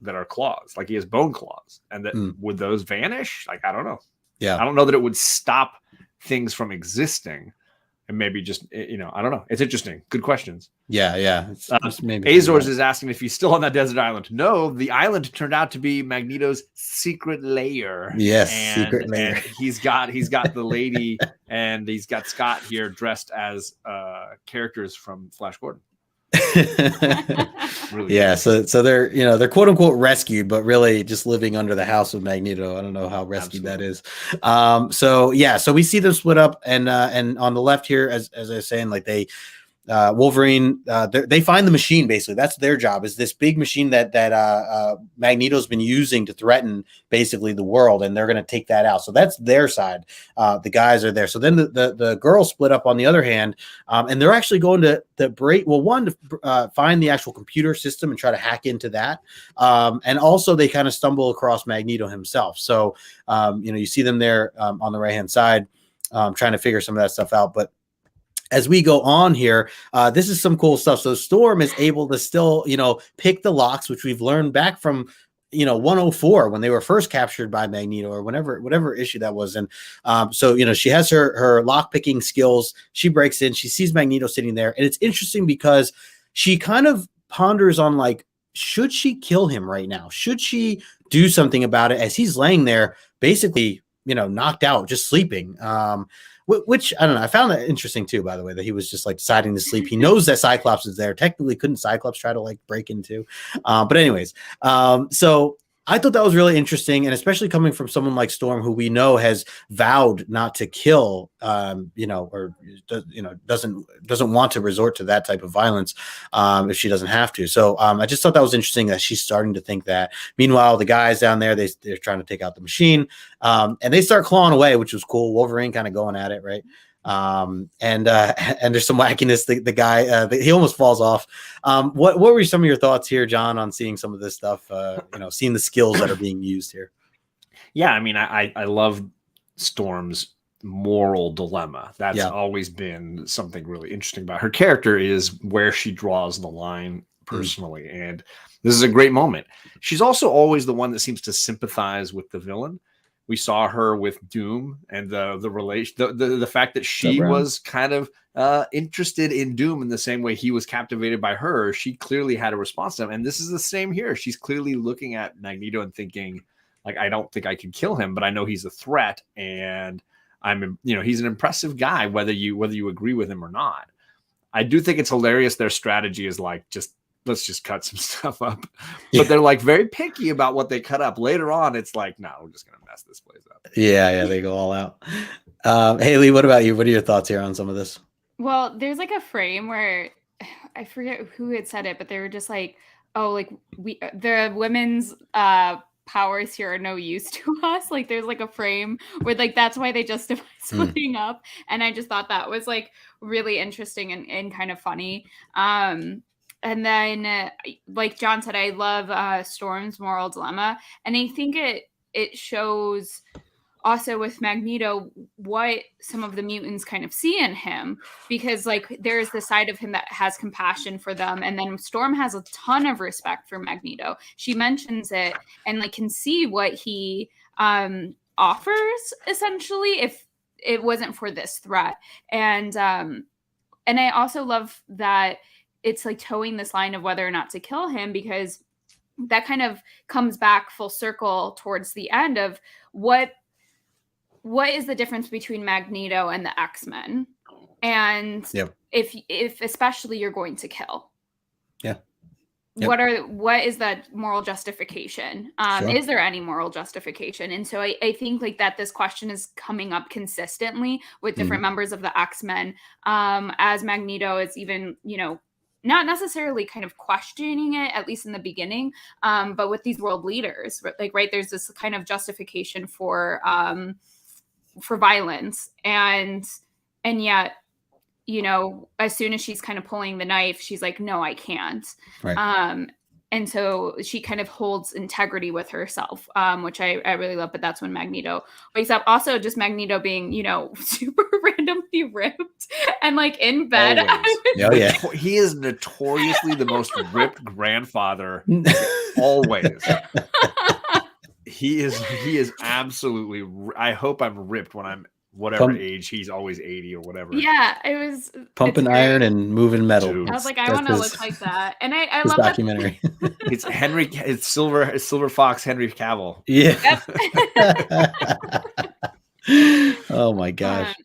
that are claws, like he has bone claws, and that would those vanish? Like, I don't know. Yeah, I don't know that it would stop things from existing. And maybe just, I don't know. It's interesting. Good questions. Yeah. Azores is asking if he's still on that desert island. No, the island turned out to be Magneto's secret lair. Yes, secret lair. And he's got the lady and he's got Scott here dressed as characters from Flash Gordon. Really yeah, so they're quote unquote rescued, but really just living under the house of Magneto. I don't know how rescued that is. So we see them split up, and on the left here, as I was saying, like Wolverine, they find the machine. Basically, that's their job. Is this big machine that Magneto's been using to threaten basically the world, and they're going to take that out. So that's their side. The guys are there. So then the girls split up on the other hand, and they're actually going to find the actual computer system and try to hack into that. And also they kind of stumble across Magneto himself. So you see them there on the right hand side, trying to figure some of that stuff out, but. As we go on here, this is some cool stuff. So Storm is able to still, pick the locks, which we've learned back from, 104 when they were first captured by Magneto or whatever issue that was. And she has her lock picking skills. She breaks in, she sees Magneto sitting there. And it's interesting because she kind of ponders on like, should she kill him right now? Should she do something about it as he's laying there, basically, knocked out, just sleeping? Which I don't know. I found that interesting too, by the way, that he was just like deciding to sleep. He knows that Cyclops is there. Technically, couldn't Cyclops try to like break into? But anyways, so I thought that was really interesting, and especially coming from someone like Storm, who we know has vowed not to kill, or doesn't want to resort to that type of violence if she doesn't have to. So I just thought that was interesting that she's starting to think that. Meanwhile, the guys down there, they're trying to take out the machine, and they start clawing away, which was cool. Wolverine kind of going at it, right? And there's some wackiness. The guy, he almost falls off. What were some of your thoughts here, John, on seeing some of this stuff? Seeing the skills that are being used here. Yeah, I mean, I love Storm's moral dilemma. That's always been something really interesting about her character, is where she draws the line personally. And this is a great moment. She's also always the one that seems to sympathize with the villain. We saw her with Doom and the relation, the fact that she was kind of interested in Doom in the same way he was captivated by her. She clearly had a response to him, and this is the same here. She's clearly looking at Magneto and thinking, like, I don't think I can kill him, but I know he's a threat, and he's an impressive guy, whether you agree with him or not. I do think it's hilarious. Their strategy is like, let's just cut some stuff up. But they're like very picky about what they cut up. Later on, it's like, no, we're just going to mess this place up. Yeah, they go all out. Hailey, what about you? What are your thoughts here on some of this? Well, there's like a frame where I forget who had said it, but they were just like, oh, like the women's powers here are no use to us. Like there's like a frame where like that's why they justify splitting up. And I just thought that was like really interesting and kind of funny. And then like John said, I love Storm's moral dilemma. And I think it shows also with Magneto what some of the mutants kind of see in him, because like there's the side of him that has compassion for them, and then Storm has a ton of respect for Magneto. She mentions it and like can see what he offers essentially if it wasn't for this threat. And I also love that it's like towing this line of whether or not to kill him, because that kind of comes back full circle towards the end of what is the difference between Magneto and the X-Men, and if especially you're going to kill, what is that moral justification? Is there any moral justification? And so I think like that this question is coming up consistently with different members of the X-Men, as Magneto is even, you know, not necessarily kind of questioning it, at least in the beginning, but with these world leaders, like, right, there's this kind of justification for violence, and yet, you know, as soon as she's kind of pulling the knife, she's like, no, I can't. Right. And so she kind of holds integrity with herself, which I really love. But that's when Magneto wakes up. Also, just Magneto being, you know, super randomly ripped and like in bed. He is notoriously the most ripped grandfather. Always. He is absolutely. I hope I'm ripped when I'm whatever age. He's always 80 or whatever. Yeah, it was pumping iron and moving metal. I was like, I want to look like that. And I love documentary. It's Silver Fox Henry Cavill. Yeah. Oh my gosh.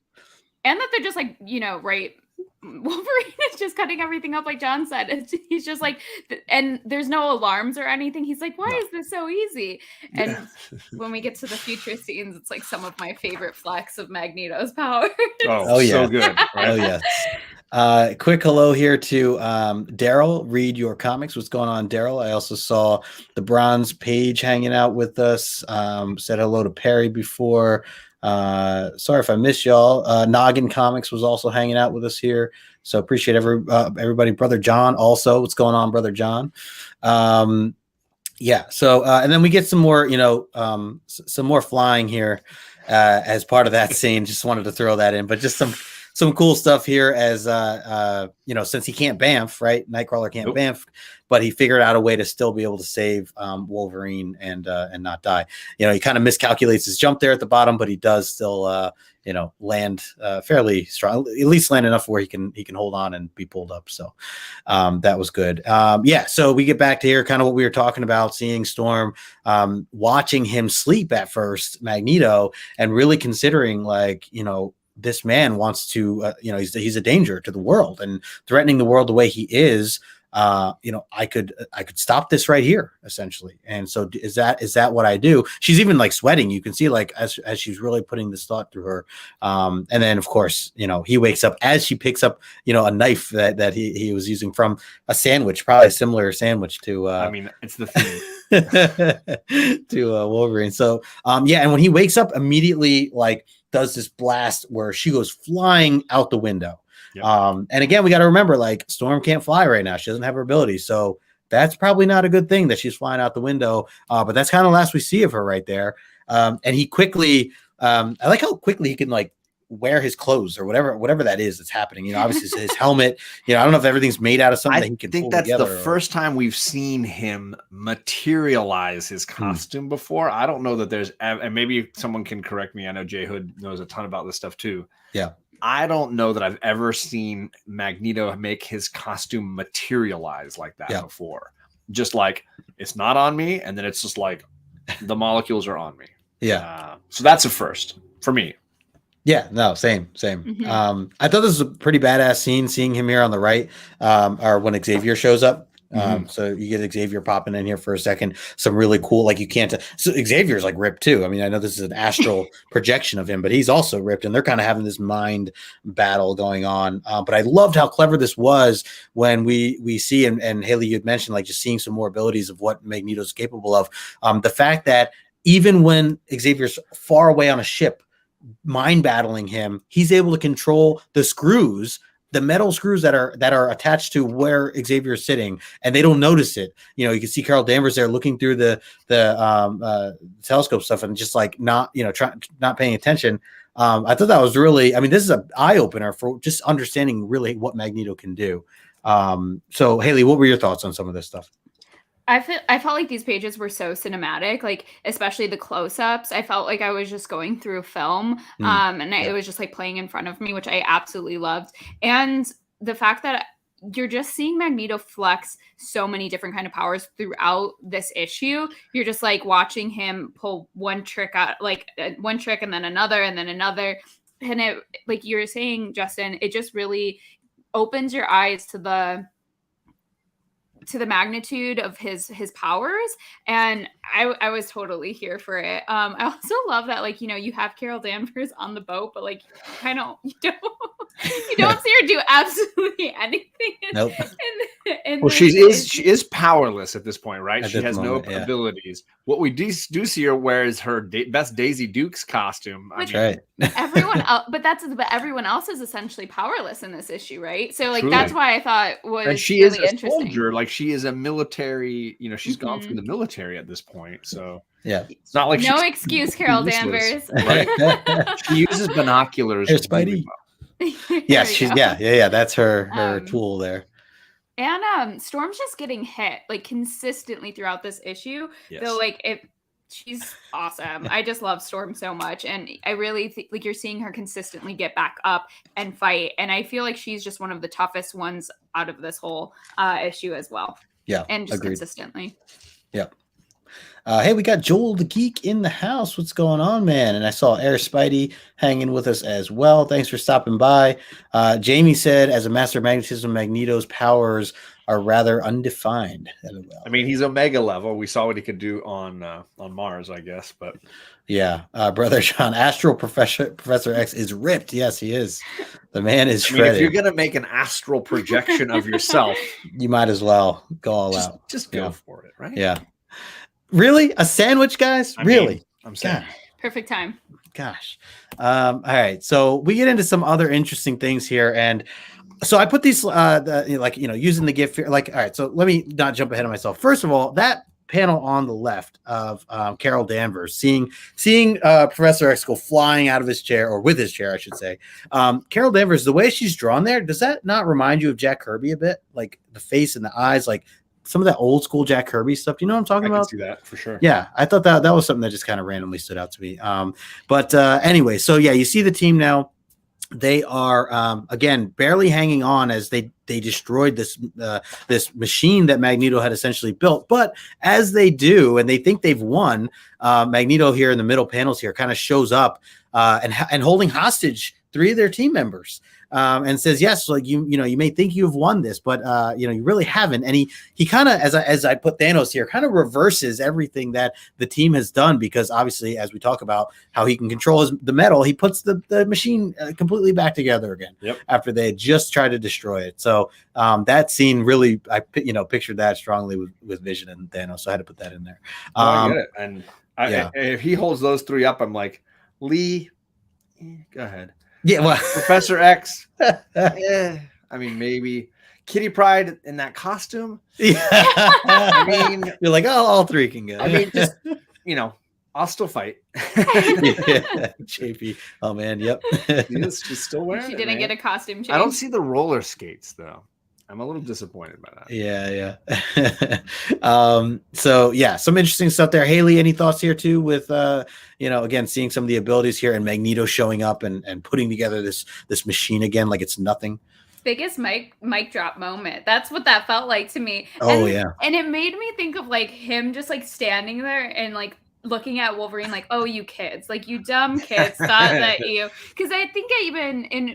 And that they're just like, you know, right. Wolverine is just cutting everything up like John said. He's just like, and there's no alarms or anything. He's like, why is this so easy? And when we get to the future scenes, it's like some of my favorite flex of Magneto's power. Oh yeah, so good. Right? Oh yes. Quick hello here to Daryl. Read your comics. What's going on, Daryl? I also saw the Bronze Page hanging out with us. Said hello to Perry before. Sorry if I missed y'all. Noggin Comics was also hanging out with us here, so appreciate everybody. Brother John also, what's going on, Brother John? Yeah, so and then we get some more, you know, some more flying here as part of that scene. Just wanted to throw that in, but just some cool stuff here as you know, since he can't bamf, right? Nightcrawler can't bamf, but he figured out a way to still be able to save Wolverine and not die. You know, he kind of miscalculates his jump there at the bottom, but he does still you know, land fairly strong, at least land enough where he can hold on and be pulled up. So that was good. Yeah, so we get back to here, kind of what we were talking about, seeing Storm, watching him sleep at first, Magneto, and really considering, like, you know, this man wants to, you know, he's a danger to the world and threatening the world the way he is. You know, I could stop this right here, essentially. And so is that what I do? She's even like sweating. You can see, like, as she's really putting this thought through her. And then of course, you know, he wakes up as she picks up, you know, a knife that he was using from a sandwich, probably a similar sandwich to, I mean, it's the thing to Wolverine. So, yeah. And when he wakes up immediately, like, does this blast where she goes flying out the window. Yep. And again, we got to remember, like, Storm can't fly right now. She doesn't have her ability. So that's probably not a good thing that she's flying out the window. But that's kind of last we see of her right there. And he quickly, I like how quickly he can, like, wear his clothes or whatever that is that's happening. You know, obviously his helmet, you know, I don't know if everything's made out of something. I think that's the first time we've seen him materialize his costume before. I don't know that there's, and maybe someone can correct me. I know Jay Hood knows a ton about this stuff too. Yeah. I don't know that I've ever seen Magneto make his costume materialize like that before. Just like, it's not on me, and then it's just like the molecules are on me. Yeah. So that's a first for me. Yeah, no, same. I thought this was a pretty badass scene, seeing him here on the right, or when Xavier shows up. So you get Xavier popping in here for a second. Some really cool, like you can't. So Xavier's like ripped too. I mean, I know this is an astral projection of him, but he's also ripped, and they're kind of having this mind battle going on. But I loved how clever this was when we see, and Hailey, you'd mentioned like just seeing some more abilities of what Magneto's capable of. The fact that even when Xavier's far away on a ship, mind battling him, he's able to control the screws, the metal screws that are attached to where Xavier's sitting, and they don't notice it. You know, you can see Carol Danvers there looking through the telescope stuff and just like not paying attention. I thought that was really, I mean, this is an eye opener for just understanding really what Magneto can do. So Hailey, what were your thoughts on some of this stuff? I felt like these pages were so cinematic, like especially the close-ups. I felt like I was just going through film, it was just like playing in front of me, which I absolutely loved. And the fact that you're just seeing Magneto flex so many different kind of powers throughout this issue. You're just like watching him pull one trick out, like one trick and then another and then another. And it, like you were saying, Justin, it just really opens your eyes to the magnitude of his powers, and I was totally here for it. I also love that, like, you know, you have Carol Danvers on the boat, but like you don't see her do absolutely anything. Nope. Well, she is powerless at this point, right? She has no abilities. What we do see her wear is her best Daisy Dukes costume. That's right. Everyone else, but everyone else is essentially powerless in this issue, right? So like, Truly. That's why I thought was and she really is a interesting. soldier, like she is a military. You know, she's gone through the military at this point, so yeah, it's not like no excuse, Carol Danvers. Right? She uses binoculars. Here's Spidey. Yes, she's yeah. That's her tool there. And Storm's just getting hit like consistently throughout this issue. Yes. Though like she's awesome. I just love Storm so much, and I really like you're seeing her consistently get back up and fight. And I feel like she's just one of the toughest ones out of this whole issue as well. Yeah, and just agreed. Consistently. Yeah. Hey, we got Joel the Geek in the house. What's going on, man? And I saw Air Spidey hanging with us as well. Thanks for stopping by. Jamie said, as a master of magnetism, Magneto's powers are rather undefined. I mean, he's Omega level. We saw what he could do on Mars, I guess. But yeah, brother John, Astral Professor X is ripped. Yes, he is. The man is shredded. I mean, if you're gonna make an astral projection of yourself, you might as well go all out. Just go for it, right? Yeah. Really? A sandwich, guys? Really? I'm saying. Perfect time. Gosh. All right. So we get into some other interesting things here. And so I put these, using the gift here. Like, all right. So let me not jump ahead of myself. First of all, that panel on the left of Carol Danvers, seeing Professor X go flying out of his chair, or with his chair, I should say. Carol Danvers, the way she's drawn there, does that not remind you of Jack Kirby a bit? Like the face and the eyes, like some of that old school Jack Kirby stuff. Do you know what I'm talking about? I can see that for sure. Yeah, I thought that was something that just kind of randomly stood out to me. But anyway, so yeah, you see the team now. They are again barely hanging on as they destroyed this machine that Magneto had essentially built. But as they do, and they think they've won, Magneto here in the middle panels here kind of shows up and holding hostage 3 of their team members. And says, yes, like you may think you've won this, but you really haven't. And he kind of, as I put Thanos here, kind of reverses everything that the team has done, because obviously, as we talk about how he can control the metal, he puts the machine completely back together again. Yep. After they had just tried to destroy it. So that scene really, I pictured that strongly with Vision and Thanos. So I had to put that in there. I get it. And if he holds those 3 up, I'm like, Lee, go ahead. Yeah, well, Professor X. I mean, maybe Kitty Pryde in that costume. Yeah. I mean, you're like, oh, all 3 can go. I mean, just I'll still fight. Yeah, JP. Oh man, yep. She's still wearing. She didn't get a costume change. I don't see the roller skates though. I'm a little disappointed by that. Yeah. So yeah, some interesting stuff there. Hailey, any thoughts here too with again, seeing some of the abilities here and Magneto showing up and putting together this machine again like it's nothing. Biggest mic drop moment. That's what that felt like to me. Oh yeah. And it made me think of like him just like standing there and like looking at Wolverine like, oh, you kids, like you dumb kids thought that you, because I think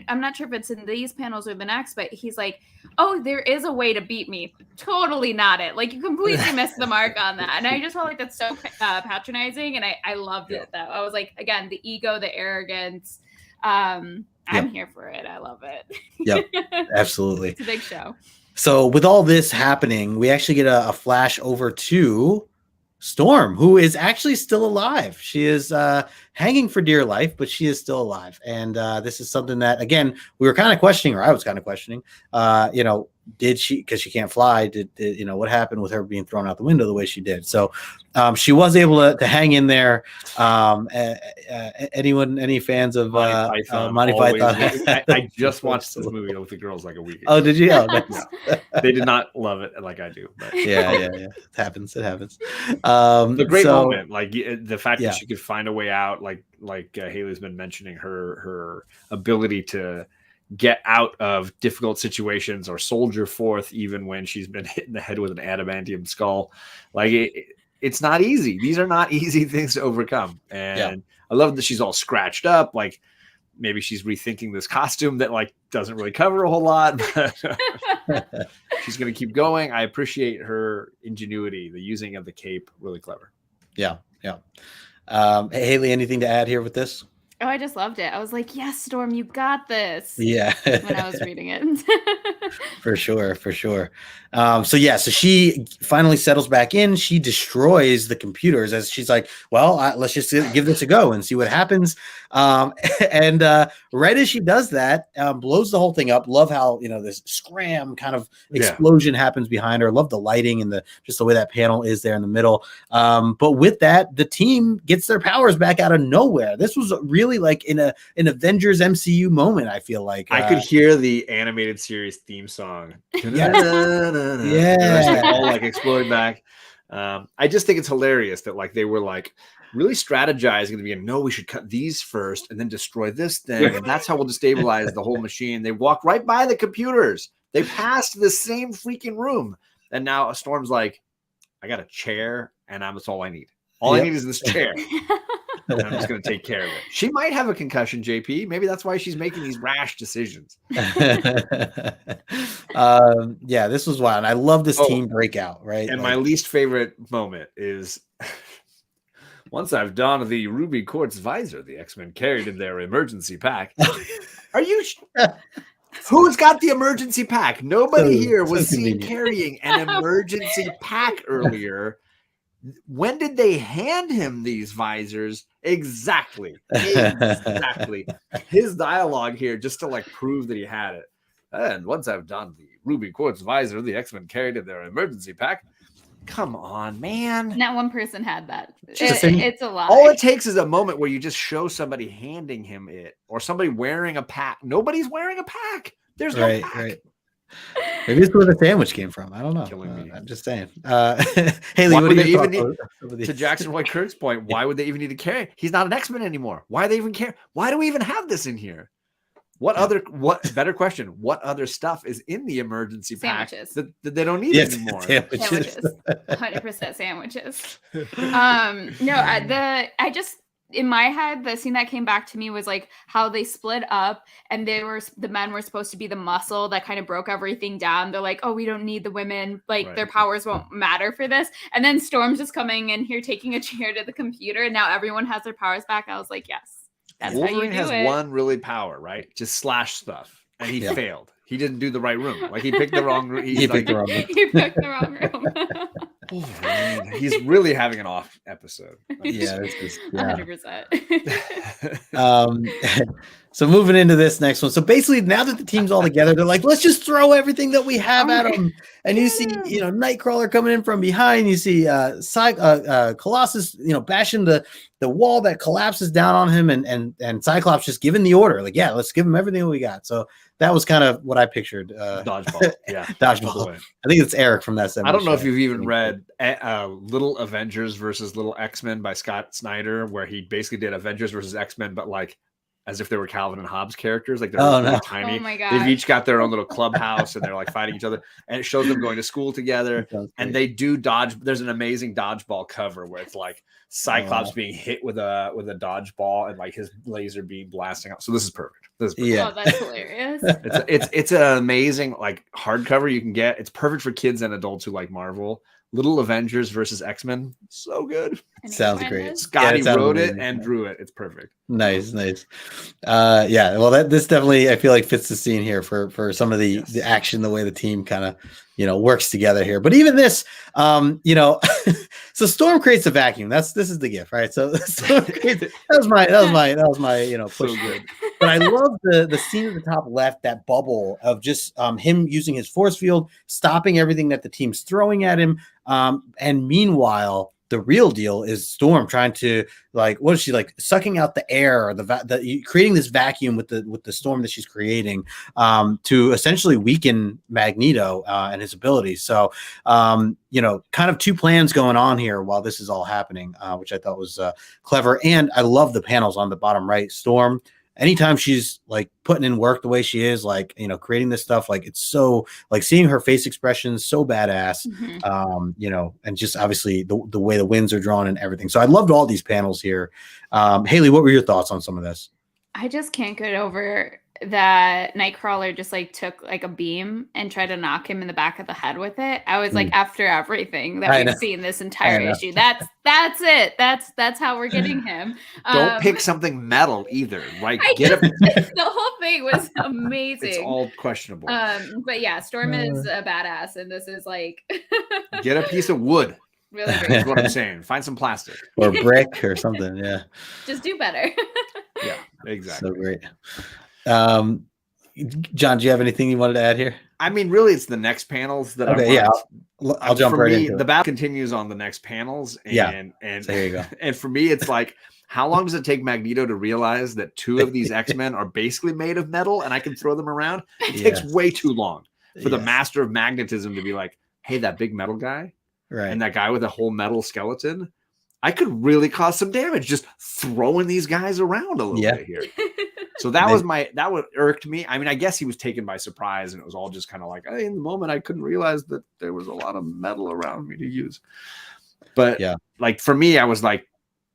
I'm not sure if it's in these panels or the next, but he's like, oh, there is a way to beat me. Totally not it. Like you completely missed the mark on that. And I just felt like that's so patronizing. And I loved it though. I was like, again, the ego, the arrogance. I'm here for it. I love it. Yep, absolutely. It's a big show. So with all this happening, we actually get a flash over to Storm, who is actually still alive. She is hanging for dear life, but she is still alive. And this is something that, again, we were kind of questioning, or I was kind of questioning, did she, because she can't fly, did what happened with her being thrown out the window the way she did? So she was able to hang in there. Any fans of Monty Python? I just watched this movie with the girls like a week ago. Oh, did you? Oh, no. They did not love it like I do. But. Yeah. It happens. The great moment, like the fact that she could find a way out, like Hailey's been mentioning, her ability to get out of difficult situations or soldier forth even when she's been hit in the head with an adamantium skull. Like it's not easy. These are not easy things to overcome. And I love that she's all scratched up. Like maybe she's rethinking this costume that like doesn't really cover a whole lot, but she's going to keep going. I appreciate her ingenuity, the using of the cape, really clever. Yeah. Hailey, anything to add here with this? Oh, I just loved it. I was like, yes, Storm, you got this. Yeah. When I was reading it. For sure. So she finally settles back in. She destroys the computers as she's like, well, let's just give this a go and see what happens. And right as she does that, blows the whole thing up. Love how, this scram kind of explosion happens behind her. Love the lighting and just the way that panel is there in the middle. But with that, the team gets their powers back out of nowhere. This was really like in an Avengers MCU moment. I feel like I could hear the animated series theme song. All like exploding back. I just think it's hilarious that like they were like really strategizing at the beginning. No, we should cut these first and then destroy this thing, and that's how we'll destabilize the whole machine. They walked right by the computers. They passed the same freaking room, and now Storm's like, I got a chair, and that's all I need. All I need is this chair. And I'm just going to take care of it. She might have a concussion, JP. Maybe that's why she's making these rash decisions. This was wild. I love this team breakout, right? And my least favorite moment is once I've donned the ruby quartz visor the X-Men carried in their emergency pack. Are you... Who's got the emergency pack? Nobody here was seen carrying an emergency pack earlier. When did they hand him these visors? Exactly. His dialogue here, just to like prove that he had it. And once I've done the ruby quartz visor the X-Men carried in their emergency pack. Come on, man. Not one person had that. It's a lie. All it takes is a moment where you just show somebody handing him it or somebody wearing a pack. Nobody's wearing a pack. There's no pack. Right. Maybe it's where the sandwich came from. I don't know. I'm just saying. Hailey, what do you think? To Jackson White Kirk's point, why would they even need to carry? He's not an X-Men anymore. Why do they even care? Why do we even have this in here? Better question? What other stuff is in the emergency pack that they don't need anymore? Sandwiches. 100% sandwiches. In my head, the scene that came back to me was like how they split up and the men were supposed to be the muscle that kind of broke everything down. They're like, oh, we don't need the women. Like their powers won't matter for this. And then Storm's just coming in here, taking a chair to the computer. And now everyone has their powers back. I was like, yes, that's Wolverine how you do it. One really power, right? Just slash stuff. And he failed. He didn't do the right room. Like he picked the wrong room. He picked the wrong room. Wolverine. He's really having an off episode. 100%. So moving into this next one. So basically, now that the team's all together, they're like, let's just throw everything that we have at them. And you see, Nightcrawler coming in from behind. You see Colossus, bashing the wall that collapses down on him, and Cyclops just giving the order, like, yeah, let's give him everything that we got. So that was kind of what I pictured. Dodgeball. Yeah. Dodgeball. I think it's Eric from that. I don't know if you've even read Little Avengers versus Little X-Men by Scott Snyder, where he basically did Avengers versus X-Men, but like as if they were Calvin and Hobbes characters. Like they're Oh, really no. tiny. Oh my They've gosh. each got their own little clubhouse and they're like fighting each other. And it shows them going to school together. And they do dodge. There's an amazing dodgeball cover where it's like Cyclops being hit with a dodgeball and like his laser beam blasting out. So this is perfect. This is perfect. Yeah. Oh, that's hilarious. It's an amazing like hardcover you can get. It's perfect for kids and adults who like Marvel. Little Avengers versus X-Men, so good. Sounds great. Scotty wrote amazing. it and drew it. It's perfect. Nice. Yeah, well, this definitely I feel like fits the scene here for some of the action, the way the team kind of works together here. But even this, so Storm creates a vacuum. This is the gift, right? So Storm creates, that was my push. So good. But I love the scene at the top left, that bubble of just him using his force field, stopping everything that the team's throwing at him. And meanwhile, the real deal is Storm trying to what is she like sucking out the air, or creating this vacuum with the storm that she's creating to essentially weaken Magneto and his abilities. So kind of two plans going on here while this is all happening, which I thought was clever. And I love the panels on the bottom right. Storm, anytime she's like putting in work the way she is, creating this stuff, it's so seeing her face expressions, so badass, and just obviously the way the winds are drawn and everything. So I loved all these panels here. Hailey, what were your thoughts on some of this? I just can't get over that Nightcrawler just took a beam and tried to knock him in the back of the head with it. I was after everything that we've seen this entire issue, that's it. That's how we're getting him. Don't pick something metal either. The whole thing was amazing. It's all questionable. But yeah, Storm is a badass, and this is get a piece of wood. Really great. That's what I'm saying. Find some plastic or brick or something. Yeah. Just do better. Yeah, exactly. So great. John, do you have anything you wanted to add here? I mean, really, it's the next panels that I'll jump right into the battle continues on the next panels. And so here you go. And for me, it's how long does it take Magneto to realize that two of these X-Men are basically made of metal and I can throw them around? It takes way too long for the master of magnetism to be like, hey, that big metal guy and that guy with a whole metal skeleton, I could really cause some damage just throwing these guys around a little bit here. So that what irked me. I mean, I guess he was taken by surprise and it was all just kind of hey, in the moment, I couldn't realize that there was a lot of metal around me to use. But for me, I was like,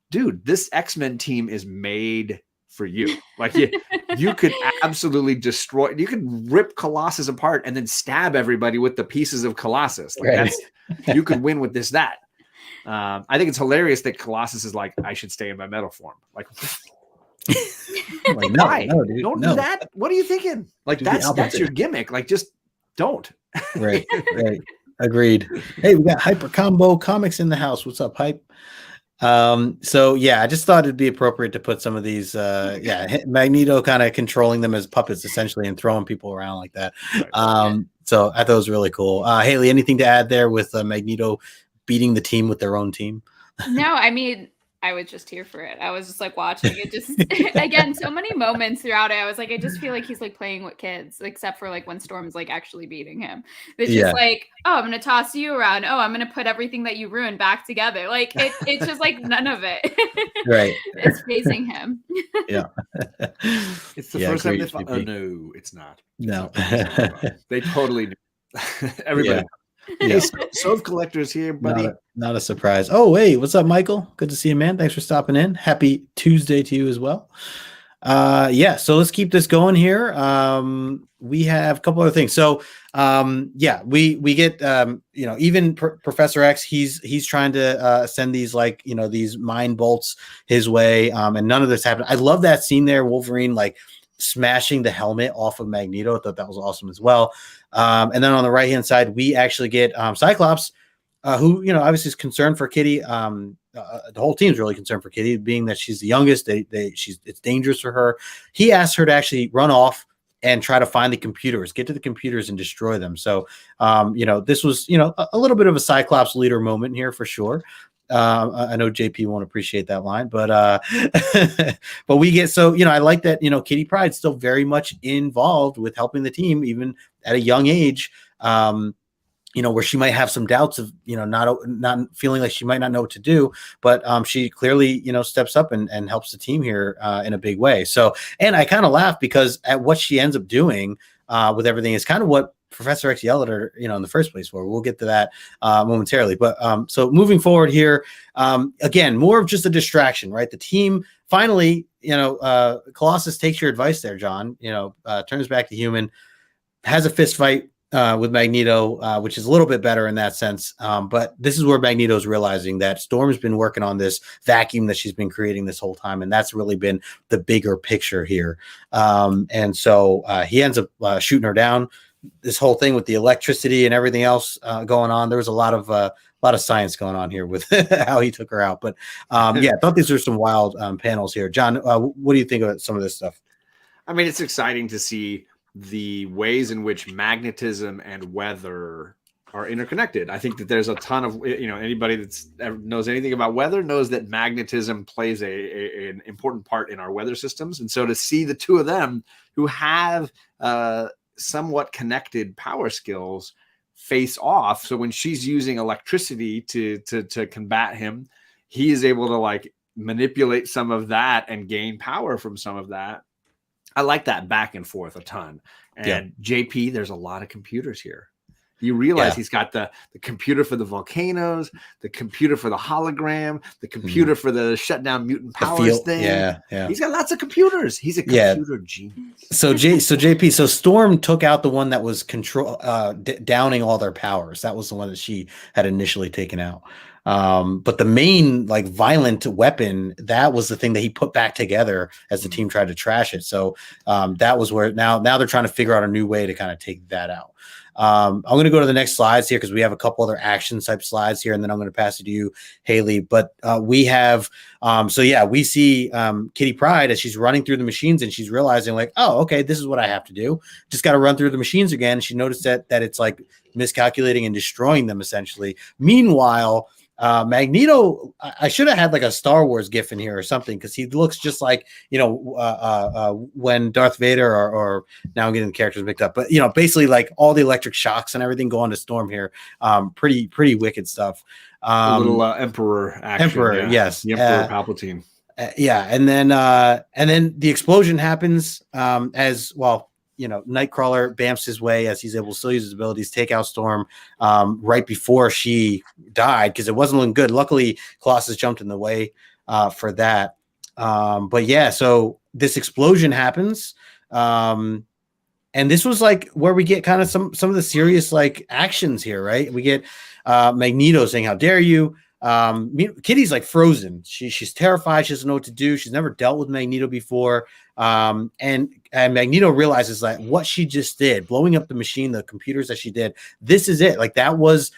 dude, this X-Men team is made for you. You could absolutely destroy, you could rip Colossus apart and then stab everybody with the pieces of Colossus. You could win with that. I think it's hilarious that Colossus is I should stay in my metal form. Why? No, dude, don't do that. What are you thinking? That's your gimmick. Just don't. Right. Agreed. Hey, we got Hyper Combo Comics in the house. What's up, Hype? So I just thought it'd be appropriate to put some of these Magneto kind of controlling them as puppets essentially and throwing people around like that. So I thought it was really cool. Hailey, anything to add there with Magneto beating the team with their own team? No, I mean, I was just here for it. I was just watching it. Just again, so many moments throughout it. I was I just feel like he's playing with kids, except for when Storm's actually beating him. It's just oh, I'm gonna toss you around. Oh, I'm gonna put everything that you ruined back together. It's just none of it. Right. It's facing him. Yeah. It's the first time they thought, no, it's not. No. They totally knew. Everybody. Sove Collector's here, buddy. Not a surprise. Oh, hey, what's up, Michael? Good to see you, man. Thanks for stopping in. Happy Tuesday to you as well. So let's keep this going here. We have a couple other things. So we get even Professor X, he's trying to send these these mind bolts his way, and none of this happened. I love that scene there, Wolverine smashing the helmet off of Magneto. I thought that was awesome as well. And then on the right hand side, we actually get Cyclops, who obviously is concerned for Kitty. The whole team's really concerned for Kitty, being that she's the youngest. It's dangerous for her. He asked her to actually run off and try to find the computers, get to the computers and destroy them. So this was a little bit of a Cyclops leader moment here for sure. I know JP won't appreciate that line, but but we get I like that Kitty Pryde's still very much involved with helping the team even at a young age. where she might have some doubts of, not feeling like she might not know what to do, but she clearly, steps up and helps the team here in a big way. So, and I kind of laugh because at what she ends up doing with everything is kind of what Professor X yelled at her, in the first place for. We'll get to that momentarily. But so moving forward here, again, more of just a distraction, right? The team finally, Colossus takes your advice there, John, turns back to human, has a fist fight with Magneto, which is a little bit better in that sense. But this is where Magneto's realizing that Storm's been working on this vacuum that she's been creating this whole time. And that's really been the bigger picture here. And so he ends up shooting her down. This whole thing with the electricity and everything else going on. There was a lot of science going on here with how he took her out. But I thought these were some wild panels here. John, what do you think of some of this stuff? I mean, it's exciting to see the ways in which magnetism and weather are interconnected. I think that there's a ton of, anybody that knows anything about weather knows that magnetism plays an important part in our weather systems. And so to see the two of them who have somewhat connected power skills face off. So when she's using electricity to combat him, he is able to like manipulate some of that and gain power from some of that. I like that back and forth a ton. And JP, there's a lot of computers here. You realize he's got the computer for the volcanoes, the computer for the hologram, the computer for the shutdown mutant powers thing. Yeah. He's got lots of computers. He's a computer genius. So JP, so Storm took out the one that was downing all their powers. That was the one that she had initially taken out. But the main like violent weapon, that was the thing that he put back together as the team tried to trash it. So that was where now they're trying to figure out a new way to kind of take that out. I'm going to go to the next slides here because we have a couple other action type slides here, and then I'm going to pass it to you, Hailey. But we have, we see Kitty Pryde as she's running through the machines, and she's realizing like, oh, okay, this is what I have to do. Just got to run through the machines again. She noticed that it's like miscalculating and destroying them essentially. Meanwhile, Magneto, I should have had like a Star Wars gif in here or something because he looks just like, when Darth Vader or now I'm getting the characters mixed up, but basically like all the electric shocks and everything going to Storm here. Pretty wicked stuff. A little Emperor action. Yes. The Emperor Palpatine. And then the explosion happens as well. Nightcrawler bamps his way as he's able to still use his abilities, take out Storm right before she died because it wasn't looking good. Luckily, Colossus jumped in the way for that. So this explosion happens. And this was like where we get kind of some of the serious like actions here, right? We get Magneto saying, "How dare you?" Kitty's like frozen. She's terrified. She doesn't know what to do. She's never dealt with Magneto before. And Magneto realizes that what she just did, blowing up the machine, the computers that she did, this is it. Like that was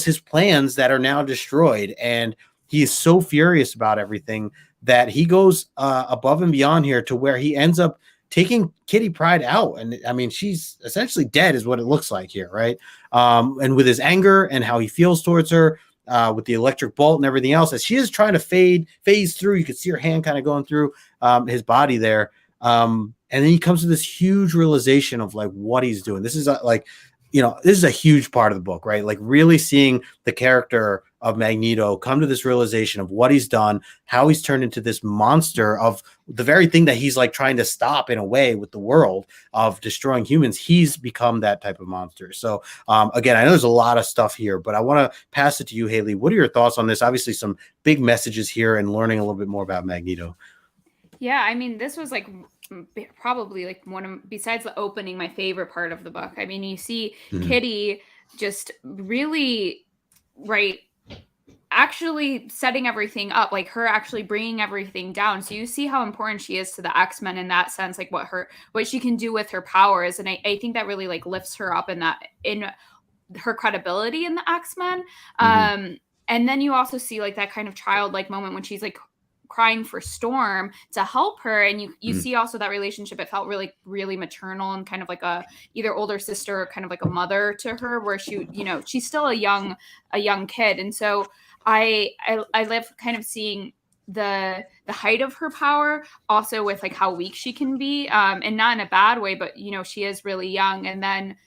his plans that are now destroyed. And he is so furious about everything that he goes above and beyond here to where he ends up taking Kitty Pryde out. And I mean, she's essentially dead is what it looks like here. Right. And with his anger and how he feels towards her, with the electric bolt and everything else, as she is trying to phase through, you could see her hand kind of going through his body there. And then he comes to this huge realization of like what he's doing. This is this is a huge part of the book, right? Like really seeing the character of Magneto come to this realization of what he's done, how he's turned into this monster of the very thing that he's like trying to stop in a way with the world of destroying humans. He's become that type of monster. So again, I know there's a lot of stuff here, but I want to pass it to you, Hailey. What are your thoughts on this? Obviously some big messages here and learning a little bit more about Magneto. Yeah, I mean, this was like probably like besides the opening, my favorite part of the book. I mean, you see Kitty just really actually setting everything up, like her actually bringing everything down. So you see how important she is to the X-Men in that sense, like what she can do with her powers. And I think that really like lifts her up in her credibility in the X-Men. And then you also see like that kind of childlike moment when she's like crying for Storm to help her, and you see also that relationship. It felt really, really maternal and kind of like a either older sister or kind of like a mother to her, where she, she's still a young kid. And so I love kind of seeing the height of her power, also with like how weak she can be, and not in a bad way, but she is really young. And then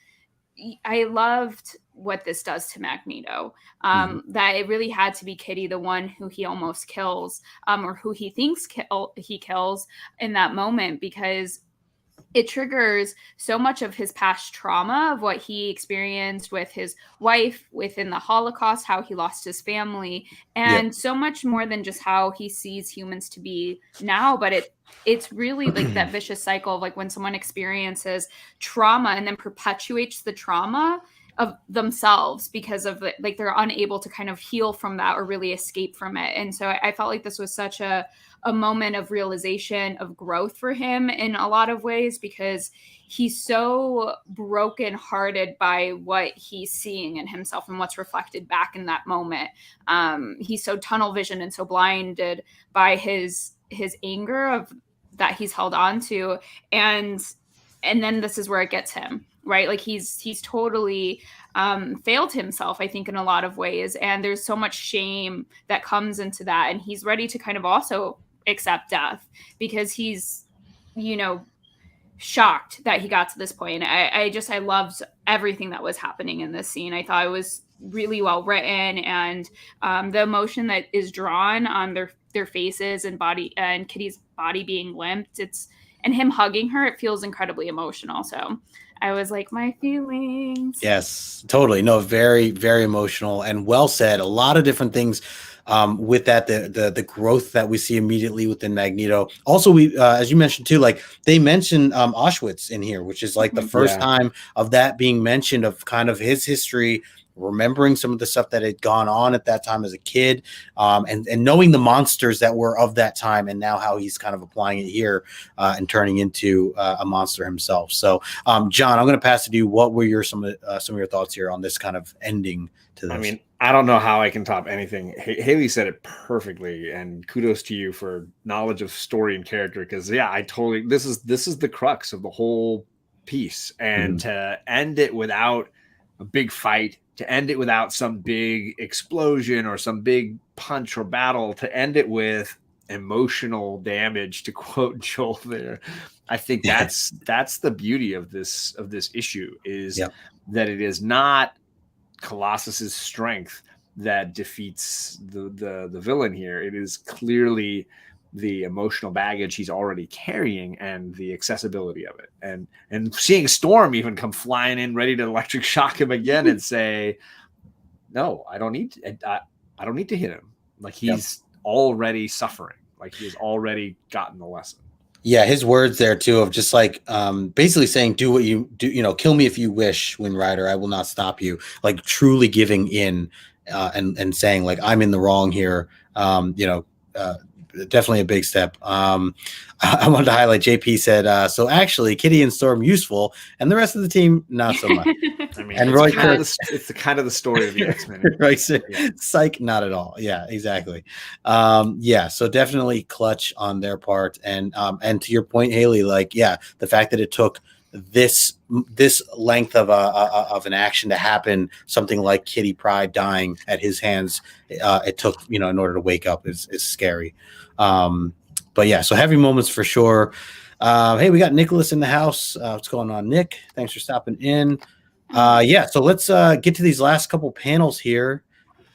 I loved what this does to Magneto. That it really had to be Kitty, the one who he almost kills, or who he thinks he kills in that moment, because it triggers so much of his past trauma of what he experienced with his wife within the Holocaust, how he lost his family, and so much more than just how he sees humans to be now. But it's really like that vicious cycle of like when someone experiences trauma and then perpetuates the trauma of themselves because of like they're unable to kind of heal from that or really escape from it. And so I felt like this was such a moment of realization, of growth for him in a lot of ways, because he's so brokenhearted by what he's seeing in himself and what's reflected back in that moment. He's so tunnel visioned and so blinded by his anger of that he's held on to. And then this is where it gets him, right? Like he's totally failed himself, I think, in a lot of ways. And there's so much shame that comes into that. And he's ready to kind of also accept death because he's, shocked that he got to this point. I loved everything that was happening in this scene. I thought it was really well written, and the emotion that is drawn on their faces and body, and Kitty's body being limped, and him hugging her, it feels incredibly emotional. So I was like, my feelings. Yes, totally. No, very, very emotional and well said. A lot of different things with that, the growth that we see immediately within Magneto. Also, we, as you mentioned too, like they mentioned Auschwitz in here, which is like the first time of that being mentioned, of kind of his history, remembering some of the stuff that had gone on at that time as a kid, and knowing the monsters that were of that time, and now how he's kind of applying it here and turning into a monster himself. So, John, I'm going to pass it to you. What were some of your thoughts here on this kind of ending to this? I mean, I don't know how I can top anything. Hailey said it perfectly, and kudos to you for knowledge of story and character. Because this is the crux of the whole piece, and to end it without a big fight, to end it without some big explosion or some big punch or battle, to end it with emotional damage, to quote Joel there. I think that's the beauty of this issue, is that it is not Colossus's strength that defeats the villain here. It is clearly the emotional baggage he's already carrying and the accessibility of it, and seeing Storm even come flying in ready to electric shock him again and say, no, I don't need to hit him. Like he's already suffering, like he has already gotten the lesson. Yeah, his words there too, of just like basically saying, do what you do, kill me if you wish, Wind Rider, I will not stop you. Like truly giving in and saying like, I'm in the wrong here. Definitely a big step. I wanted to highlight JP said, so actually Kitty and Storm useful, and the rest of the team not so much. I mean, and it's the kind of the story of the X-Men. Right. So, psych, not at all. Yeah, exactly. So definitely clutch on their part. And to your point, Hailey, like, the fact that it took this length of an action to happen, something like Kitty Pryde dying at his hands, it took, in order to wake up is scary. So heavy moments for sure. Hey, we got Nicholas in the house. What's going on, Nick? Thanks for stopping in. So let's get to these last couple panels here.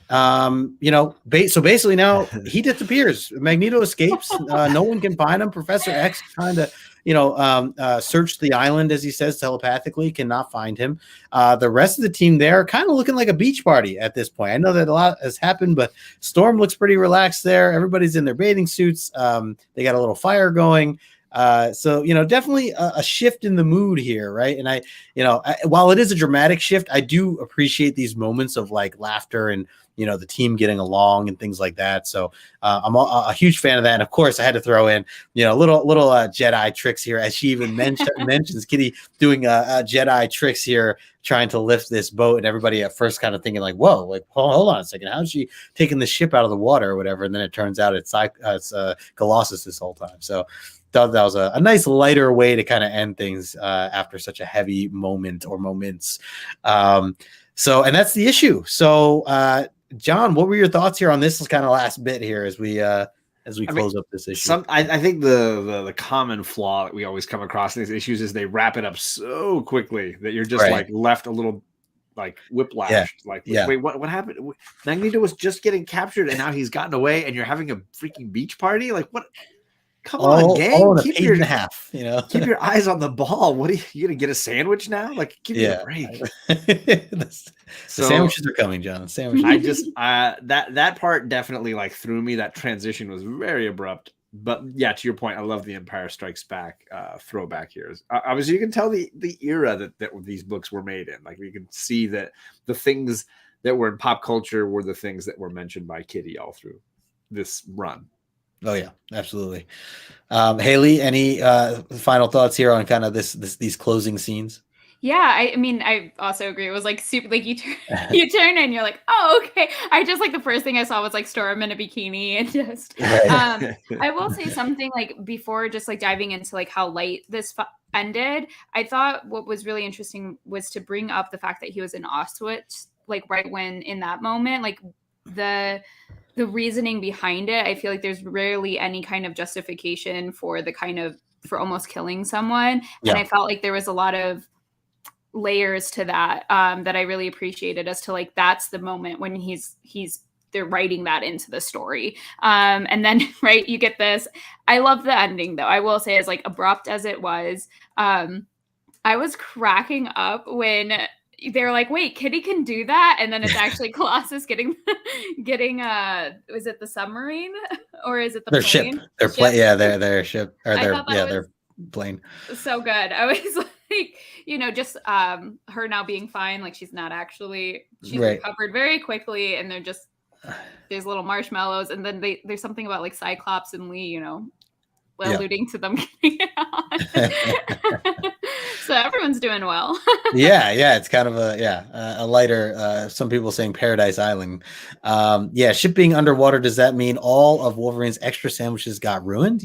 So basically now he disappears. Magneto escapes. No one can find him. Professor X trying to, search the island, as he says, telepathically, cannot find him. The rest of the team there kind of looking like a beach party at this point. I know that a lot has happened, but Storm looks pretty relaxed there. Everybody's in their bathing suits. They got a little fire going. Definitely a shift in the mood here, right? And while it is a dramatic shift, I do appreciate these moments of like laughter and the team getting along and things like that. So I'm a huge fan of that. And of course, I had to throw in little Jedi tricks here, as she even mentions Kitty doing Jedi tricks here, trying to lift this boat, and everybody at first kind of thinking like, whoa, like hold on a second, how's she taking the ship out of the water or whatever? And then it turns out it's Colossus this whole time. So thought that was a nice lighter way to kind of end things after such a heavy moment or moments. And that's the issue. So John, what were your thoughts here on this kind of last bit here as we close up this issue? I think the common flaw that we always come across in these issues is they wrap it up so quickly that you're just like left a little like whiplashed. Yeah. Like, Yeah. wait, what happened? Magneto was just getting captured, and now he's gotten away, and you're having a freaking beach party. Like, what? Come on, gang! All in a Keep page your and a half. You know, keep your eyes on the ball. What are you gonna get a sandwich now? Like, give me a break. The sandwiches are coming, John. Sandwiches. I just that part definitely like threw me. That transition was very abrupt. But yeah, to your point, I love the Empire Strikes Back throwback here. Obviously, you can tell the era that these books were made in. Like, you can see that the things that were in pop culture were the things that were mentioned by Kitty all through this run. Oh yeah, absolutely. Hailey, any final thoughts here on kind of these closing scenes? Yeah, I mean, I also agree. It was like super, like you turn and you're like, oh, okay. I just like the first thing I saw was like Storm in a bikini and just. I will say something like before, just like diving into like how light this ended. I thought what was really interesting was to bring up the fact that he was in Auschwitz, like right when in that moment, like the reasoning behind it. I feel like there's rarely any kind of justification for for almost killing someone, and I felt like there was a lot of layers to that that I really appreciated as to like that's the moment when they're writing that into the story, and then right you get this. I love the ending though. I will say, as like abrupt as it was, I was cracking up when they're like, wait, Kitty can do that, and then it's actually Colossus getting was it the submarine or is it the their plane? ship? Their plane, yeah, their ship or their plane. So good. I was like, just her now being fine, like she's recovered very quickly, and they're just there's little marshmallows, and then there's something about like Cyclops and Lee, alluding to them getting on. So everyone's doing well. yeah, it's kind of a lighter, some people saying Paradise Island. Ship being underwater, does that mean all of Wolverine's extra sandwiches got ruined?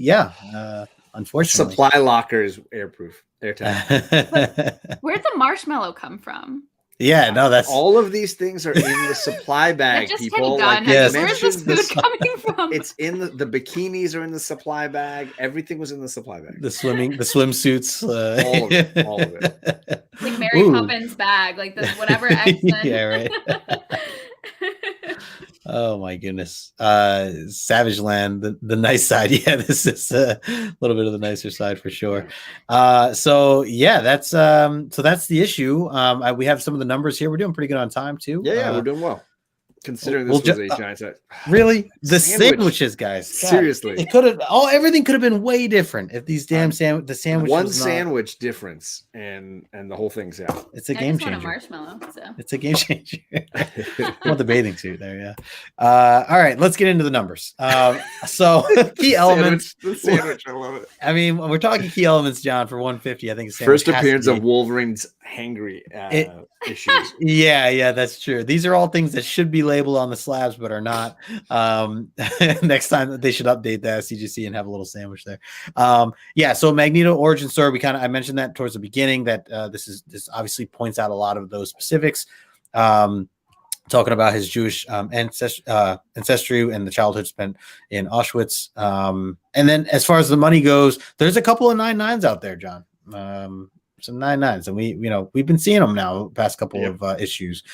Unfortunately. Supply locker is airtight. Where'd the marshmallow come from? Yeah, no, that's all of these things are in the supply bag, people. Like, yes. Where's this food coming from? It's in the bikinis are in the supply bag. Everything was in the supply bag. The swimsuits, all of it. Like Mary Poppins bag, like the whatever X-Men. Yeah, right. Oh my goodness. Savage Land, the nice side. Yeah, this is a little bit of the nicer side for sure. That's the issue. We have some of the numbers here. We're doing pretty good on time too. Yeah, we're doing well. Considering this was a giant set. Really? The sandwiches, guys. God, seriously. It could have everything could have been way different if these damn the sandwich one sandwich difference and the whole thing's out. It's a game changer. Want a marshmallow, so. It's a game changer. Well, the bathing suit there, yeah. All right, let's get into the numbers. So key elements. The sandwich, I love it. I mean, we're talking key elements, John, for 150. I think first appearance of Wolverine's hangry issues. Yeah, that's true. These are all things that should be labeled on the slabs but are not. Next time they should update the CGC and have a little sandwich there. So Magneto origin story, I mentioned that towards the beginning that this obviously points out a lot of those specifics, talking about his Jewish ancestry and the childhood spent in Auschwitz, and then as far as the money goes, there's a couple of 9/9s out there, John. Some 9/9s, and we've been seeing them now past couple of issues.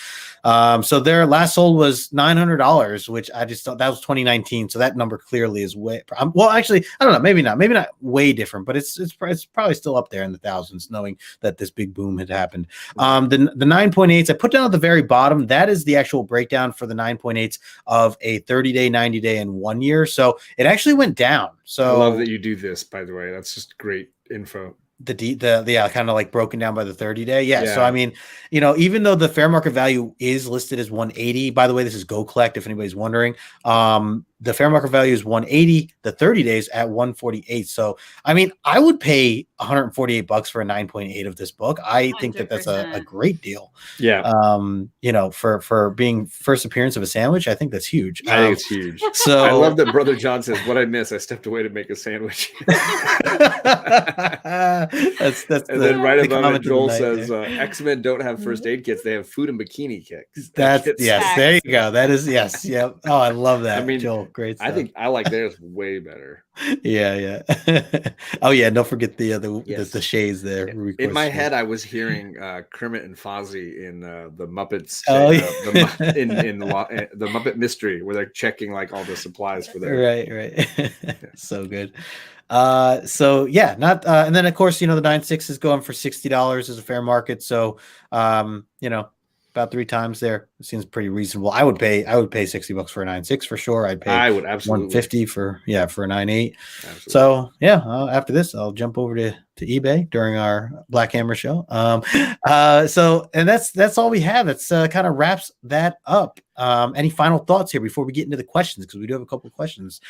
So their last sold was $900, which I just thought that was 2019. So that number clearly is way well. Actually, I don't know, maybe not way different, but it's probably still up there in the thousands, knowing that this big boom had happened. The 9.8s I put down at the very bottom. That is the actual breakdown for the 9.8s of a 30-day, 90-day, and 1 year. So it actually went down. So I love that you do this, by the way. That's just great info. The kind of like broken down by the 30-day. So I mean, even though the fair market value is listed as 180, by the way, this is Go Collect if anybody's wondering. The fair market value is 180, the 30 days at 148. So I mean, I would pay $148 for a 9.8 of this book. I think that's a great deal. For being first appearance of a sandwich, I think that's huge. I think it's huge. So I love that Brother John says, "What I miss, I stepped away to make a sandwich." That's then right above it, Joel says, "X-Men don't have first aid kits; they have food and bikini kits." There you go. That is yes, yep. Oh, I love that. I mean, Joel. cool. Great stuff. I think I like theirs way better. Yeah. Oh yeah, don't forget the Yes. the shades there. In my head, I was hearing Kermit and Fozzie in the Muppets. Oh, in the Muppet Mystery, where they're checking like all the supplies for their. Right. So good. So yeah, not and then of course, the 9.6 is going for $60 as a fair market. So about 3 times there. It seems pretty reasonable. I would pay $60 for a 9.6 for sure. I would absolutely $150 for a 9.8. So yeah, after this, I'll jump over to eBay during our Black Hammer show. So and that's all we have. It's kind of wraps that up. Any final thoughts here before we get into the questions? Because we do have a couple of questions.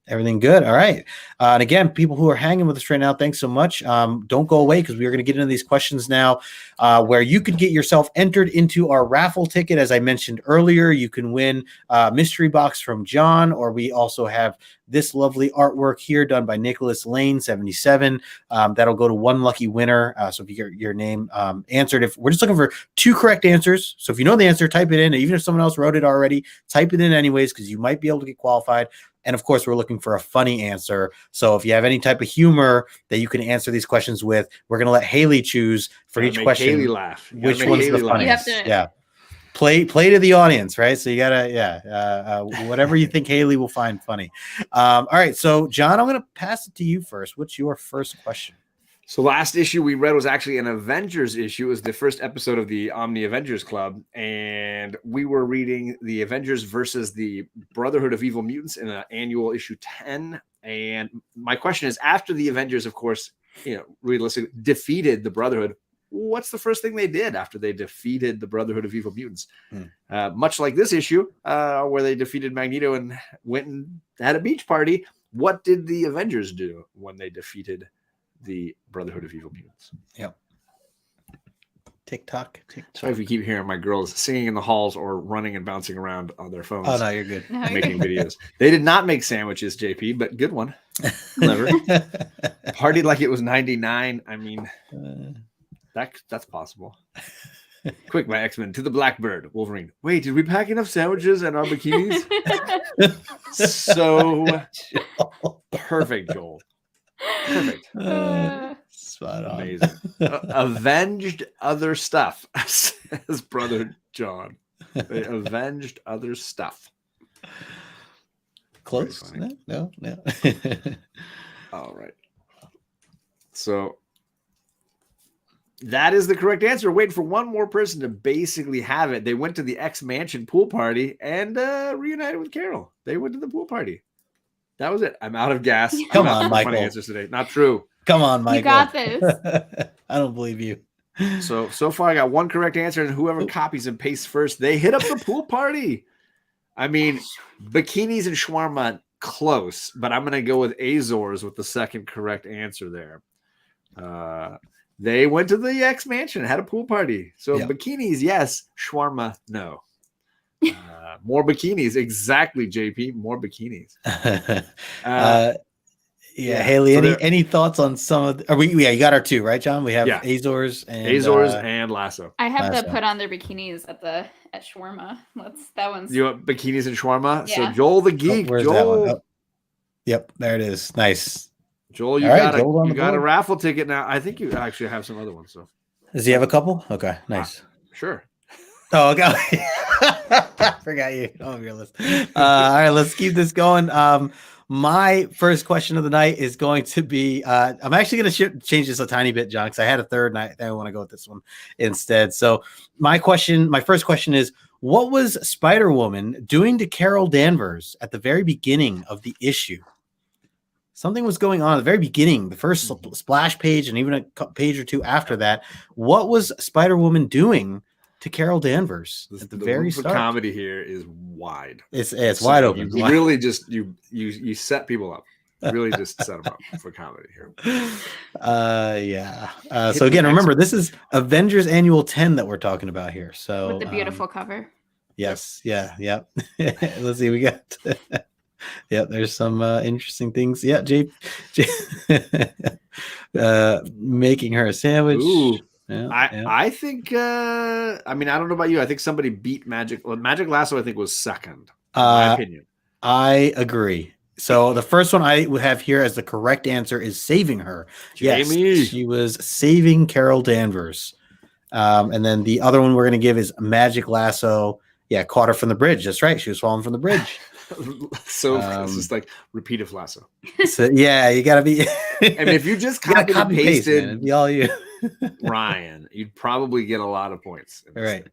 Everything good. All right. And again, people who are hanging with us right now, thanks so much. Don't go away because we are going to get into these questions now where you could get yourself entered into our raffle ticket. As I mentioned earlier, you can win a mystery box from John, or we also have this lovely artwork here done by Nicholas Lane 77. That'll go to one lucky winner. So if you get your name answered, if we're just looking for 2 correct answers. So if you know the answer, type it in. Even if someone else wrote it already, type it in anyways, because you might be able to get qualified. And of course, we're looking for a funny answer. So if you have any type of humor that you can answer these questions with, we're going to let Hailey choose for each question. Hailey laugh. Which one's the funniest? Yeah. Play to the audience, right? So you gotta, whatever you think Hailey will find funny. All right. So John, I'm going to pass it to you first. What's your first question? So last issue we read was actually an Avengers issue. It was the first episode of the Omni Avengers Club. And we were reading the Avengers versus the Brotherhood of Evil Mutants in an annual issue 10. And my question is, after the Avengers, of course, realistically defeated the Brotherhood, what's the first thing they did after they defeated the Brotherhood of Evil Mutants? Much like this issue, where they defeated Magneto and went and had a beach party. What did the Avengers do when they defeated the Brotherhood of Evil Mutants? Yep. TikTok. Sorry if you keep hearing my girls singing in the halls or running and bouncing around on their phones. Oh no, you're good. Making videos. They did not make sandwiches, JP, but good one. Clever. Partied like it was 99. I mean, that's possible. Quick, my X-Men to the Blackbird, Wolverine. Wait, did we pack enough sandwiches and our bikinis? So perfect, Joel. Perfect. Spot on. Amazing. Avenged other stuff, says Brother John. They avenged other stuff. Close? No. All right. So that is the correct answer. Waiting for one more person to basically have it. They went to the X Mansion pool party and reunited with Carol. They went to the pool party. That was it. I'm out of gas. Come on, Michael. Funny answers today. Not true. Come on, Michael. You got this. I don't believe you. So far I got one correct answer, and whoever copies and pastes first, they hit up the pool party. I mean, bikinis and shawarma, close, but I'm going to go with Azores with the second correct answer there. They went to the X Mansion, had a pool party. So bikinis, yes. Shawarma, no. More bikinis, exactly, JP. More bikinis. Hailey. So any thoughts on some of? You got our 2, right, John? We have Azores and Lasso. I have to put on their bikinis at shawarma. That one's. You want bikinis and shawarma? Yeah. So Joel the geek. Where's Joel. that one? Yep, there it is. Nice. Joel, you got a raffle ticket now. I think you actually have some other ones. So does he have a couple? Okay, nice. Sure. Oh, okay. Forgot you. Oh, your list. All right, let's keep this going. My first question of the night is going to be, I'm actually going to change this a tiny bit, John, because I had a third and I want to go with this one instead. So my first question is, what was Spider-Woman doing to Carol Danvers at the very beginning of the issue? Something was going on at the very beginning, the first splash page, and even a page or 2 after that. What was Spider-Woman doing to Carol Danvers at the very start? The comedy here is wide. It's wide open. You really just you set people up. You really just set them up for comedy here. So again, remember, this is Avengers Annual 10 that we're talking about here. So with the beautiful cover. Yes. Yep. Let's see. We got. There's some interesting things. Yeah, making her a sandwich. Ooh. I think I mean, I don't know about you. I think somebody beat Magic Lasso, I think, was second, in my opinion. I agree. So the first one I would have here as the correct answer is saving her. Jamie. Yes, she was saving Carol Danvers. And then the other one we're going to give is Magic Lasso. Yeah, caught her from the bridge. That's right. She was falling from the bridge. So it's just like repeated lasso. So yeah, you got to be. And if you just You gotta copied and copy paste, man. pasted It'd be all you. Ryan, you'd probably get a lot of points. All right.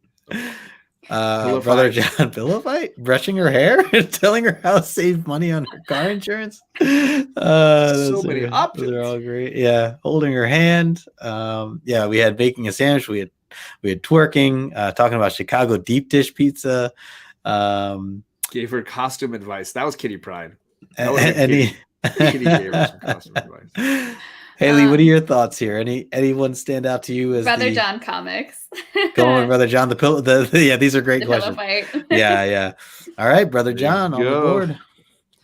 Pillow Brother fight. John, pillow fight, brushing her hair, and telling her how to save money on her car insurance. So Those many are- options. They're all great. Yeah, holding her hand. Yeah, we had baking a sandwich. We had twerking. Talking about Chicago deep dish pizza. Gave her costume advice. That was Kitty Pride. That And, was a and Kitty. Kitty gave her some costume advice. Haley, what are your thoughts here? Anyone stand out to you as Brother the, John comics. Going with Brother John? The pillow. Yeah, these are great The pillow questions. fight. Yeah. All right, Brother There you John on the go. board.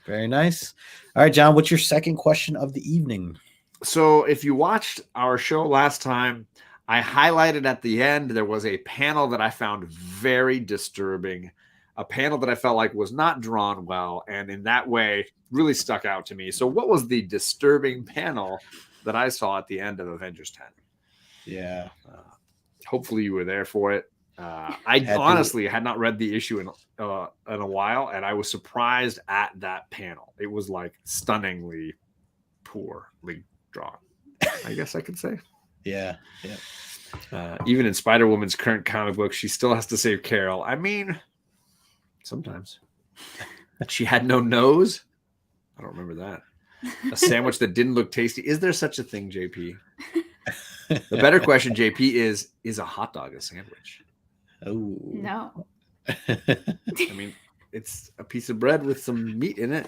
Very nice. All right, John, what's your second question of the evening? So if you watched our show last time, I highlighted at the end there was a panel that I found very disturbing, a panel that I felt like was not drawn well, and in that way really stuck out to me. So what was the disturbing panel that I saw at the end of Avengers 10? Yeah. Hopefully you were there for it. I honestly had not read the issue in a while, and I was surprised at that panel. It was like stunningly poorly drawn, I guess I could say. Yeah. Even in Spider-Woman's current comic book, she still has to save Carol. I mean, sometimes. She had no nose. I don't remember that. A sandwich that didn't look tasty. Is there such a thing, JP? The better question, JP, is a hot dog a sandwich? Oh. No. I mean, it's a piece of bread with some meat in it.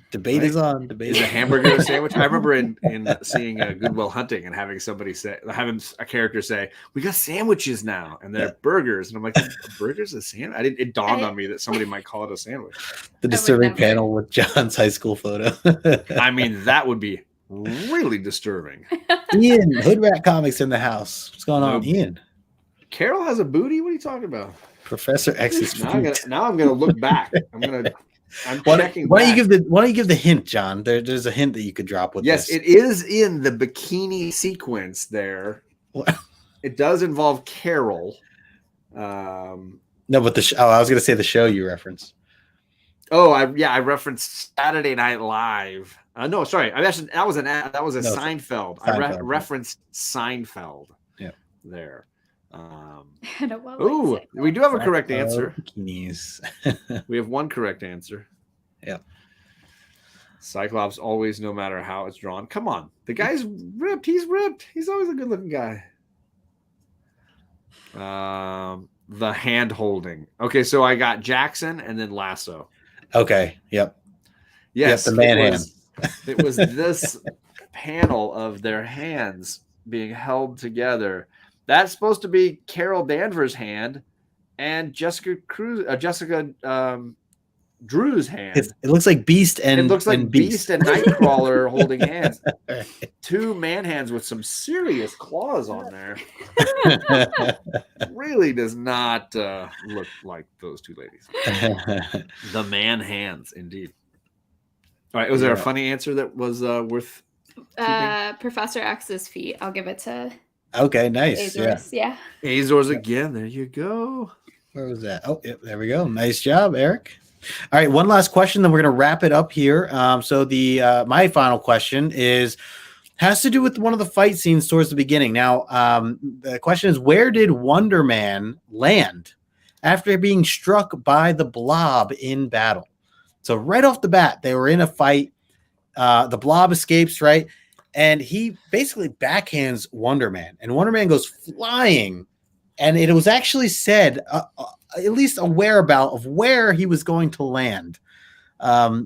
Debate is on. Debate Is a hamburger a sandwich? I remember in seeing Good Will Hunting and having a character say, "We got sandwiches now," and they're burgers, and I'm like, "A burger's a sandwich?" It dawned on me that somebody might call it a sandwich. The disturbing never. panel with John's high school photo. I mean, that would be really disturbing. Ian, Hood Rat Comics in the house. What's going on, Nope. Ian? Carol has a booty. What are you talking about? Professor X's Now I'm gonna look back. I'm Why checking. don't you back. give the hint, John? There's a hint that you could drop with Yes, this. it is in the bikini sequence there. What? It does involve Carol. No, but I was gonna say the show you referenced. I referenced Saturday Night Live. No, sorry, that was a Seinfeld. I Seinfeld. referenced Seinfeld. Yeah. there. Oh, We do have a correct answer. Bikinis. We have one correct answer. Yeah. Cyclops always, no matter how it's drawn. Come on. The guy's ripped. He's ripped. He's always a good looking guy. The hand holding. Okay, so I got Jackson and then Lasso. Okay. Yep. Yes, the man hand. It was this panel of their hands being held together. That's supposed to be Carol Danvers' hand and Jessica Drew's hand. It looks like Beast and It looks like Beast and Nightcrawler holding hands. Right. Two man hands with some serious claws on there. Really does not look like those two ladies. The man hands, indeed. All right, was there a funny answer that was worth keeping? Professor X's feet. I'll give it to Okay, nice. Azores. Yeah. Azores again. There you go. Where was that? Oh, yep, there we go. Nice job, Eric. All right, one last question, then we're going to wrap it up here. So the my final question has to do with one of the fight scenes towards the beginning. Now, the question is, where did Wonder Man land after being struck by the Blob in battle? So right off the bat, they were in a fight. The Blob escapes, right? And he basically backhands Wonder Man, and Wonder Man goes flying. And it was actually said, at least a whereabout of where he was going to land.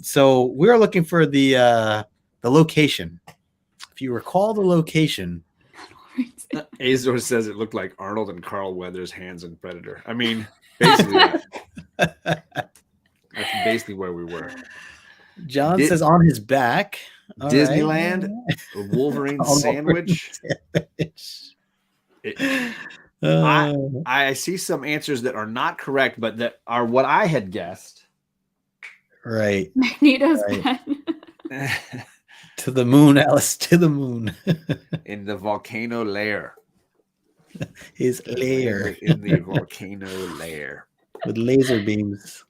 So we're looking for the location. If you recall the location. Azor says it looked like Arnold and Carl Weathers' hands in Predator. I mean, basically that's basically where we were. John says on his back. All Disneyland, right. a Wolverine sandwich. I see some answers that are not correct, but that are what I had guessed. Right. Magneto's Right. pen. To the moon, Alice, to the moon. In the volcano lair. His lair In the volcano lair. with laser beams.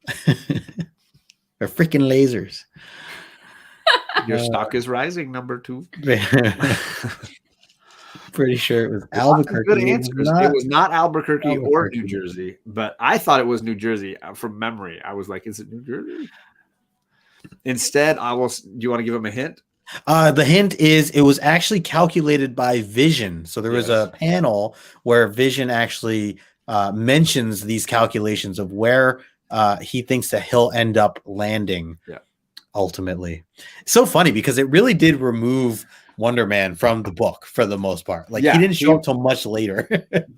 Or freaking lasers. Your stock is rising, number 2. Pretty sure it was Good Albuquerque. answers. It was not Albuquerque or Albuquerque. New Jersey, but I thought it was New Jersey from memory. I was like, is it New Jersey? Instead, do you want to give him a hint? The hint is it was actually calculated by Vision. So there was a panel where Vision actually mentions these calculations of where he thinks that he'll end up landing ultimately. It's so funny because it really did remove Wonder Man from the book for the most part. Like he didn't show up till much later.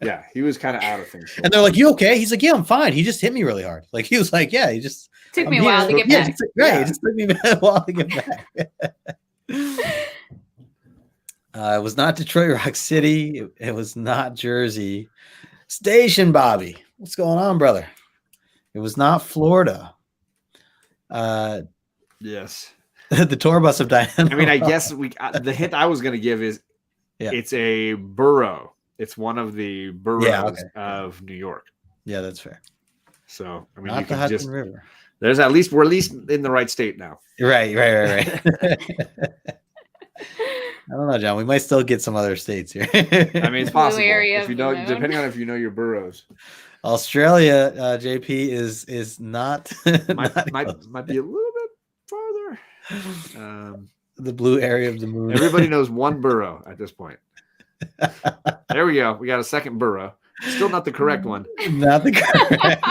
Yeah, he was kind of out of things. And they're like, "You okay?" He's like, "Yeah, I'm fine." He just hit me really hard. Like he was like, "Yeah, he just Took me a while to get back. It just took me a while to get back. It was not Detroit Rock City. It was not Jersey. Station Bobby. What's going on, brother? It was not Florida. Yes. The tour bus of Diana. I mean, I guess the hint I was going to give is it's a borough. It's one of the boroughs of New York. Yeah, that's fair. So, I mean, not you the can Hudson just River. We're at least in the right state now. Right. I don't know, John. We might still get some other states here. I mean, it's possible area if you know, depending on if you know your boroughs. Australia, JP is not might be a little bit farther. The blue area of the moon. Everybody knows one borough at this point. There we go. We got a second borough. Still not the correct one. Not the correct.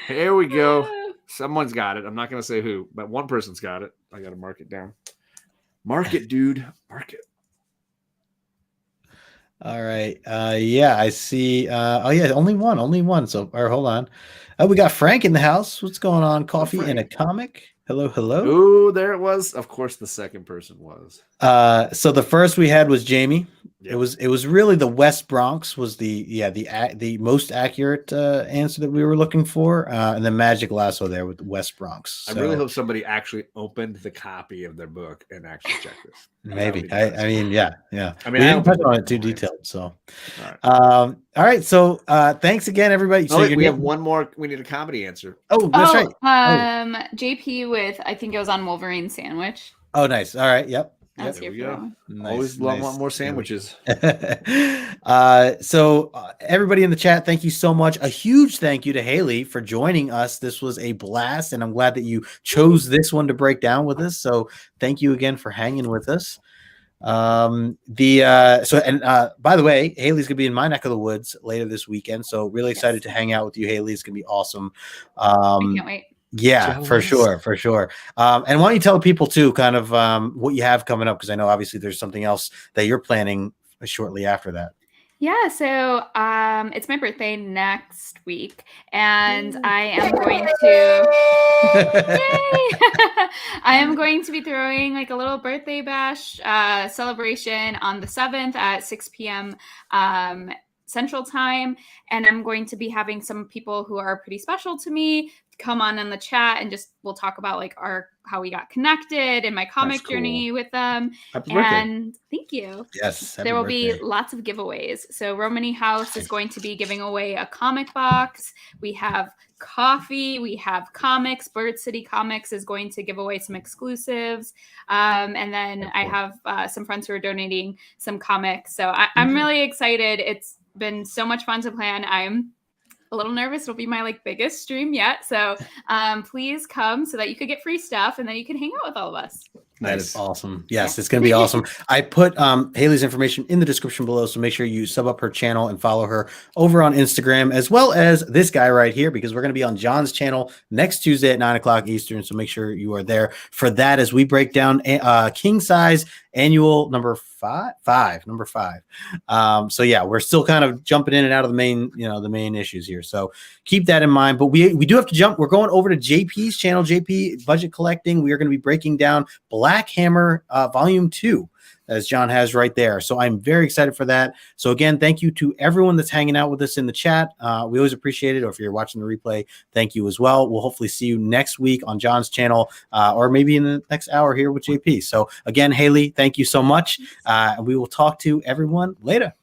Here we go. Someone's got it. I'm not going to say who, but one person's got it. I got to mark it down. Mark it, dude. Mark it. All right. Yeah, I see. Only one. So, hold on. We got Frank in the house. What's going on? Coffee and a comic. Hello. Oh, there it was. Of course, the second person was. So the first we had was Jamie. Yep. It was really the West Bronx was the most accurate answer that we were looking for, and then Magic Lasso there with the West Bronx. So, I really hope somebody actually opened the copy of their book and actually checked this. Maybe. I mean, yeah. I mean, we didn't touch on it too detailed. So, all right. So, thanks again, everybody. So we have one more. We need a comedy answer. Oh, that's right. JP with I think it was on Wolverine sandwich. Oh, nice. All right. Yep. That's here we go. Always want more sandwiches. So everybody in the chat, thank you so much. A huge thank you to Hailey for joining us. This was a blast, and I'm glad that you chose this one to break down with us. So thank you again for hanging with us. By the way, Hailey's gonna be in my neck of the woods later this weekend. So really excited to hang out with you, Hailey. It's gonna be awesome. I can't wait. Yeah, for sure. And why don't you tell people too, kind of what you have coming up? Because I know obviously there's something else that you're planning shortly after that. Yeah, so it's my birthday next week, and I am going to I am going to be throwing like a little birthday bash celebration on the 7th at 6 p.m. Central Time, and I'm going to be having some people who are pretty special to me come on in the chat, and just we'll talk about like how we got connected and my comic journey with them. And thank you. Yes, there will be lots of giveaways. So Romany House is going to be giving away a comic box. We have coffee, we have comics. Bird City Comics is going to give away some exclusives, and then I have some friends who are donating some comics. So I'm really excited. It's been so much fun to plan. I'm a little nervous. It'll be my biggest stream yet. So please come so that you could get free stuff and then you can hang out with all of us. That is awesome. Yes, it's going to be awesome. I put Hailey's information in the description below, so make sure you sub up her channel and follow her over on Instagram, as well as this guy right here, because we're going to be on John's channel next Tuesday at 9:00 Eastern. So make sure you are there for that as we break down King Size Annual number 5. So yeah, we're still kind of jumping in and out of the main issues here. So keep that in mind. But we do have to jump. We're going over to JP's channel, JP Budget Collecting. We are going to be breaking down Black Black Hammer Volume 2, as John has right there. So I'm very excited for that. So again, thank you to everyone that's hanging out with us in the chat. We always appreciate it. Or if you're watching the replay, thank you as well. We'll hopefully see you next week on John's channel, or maybe in the next hour here with JP. So again, Hailey, thank you so much. And we will talk to everyone later.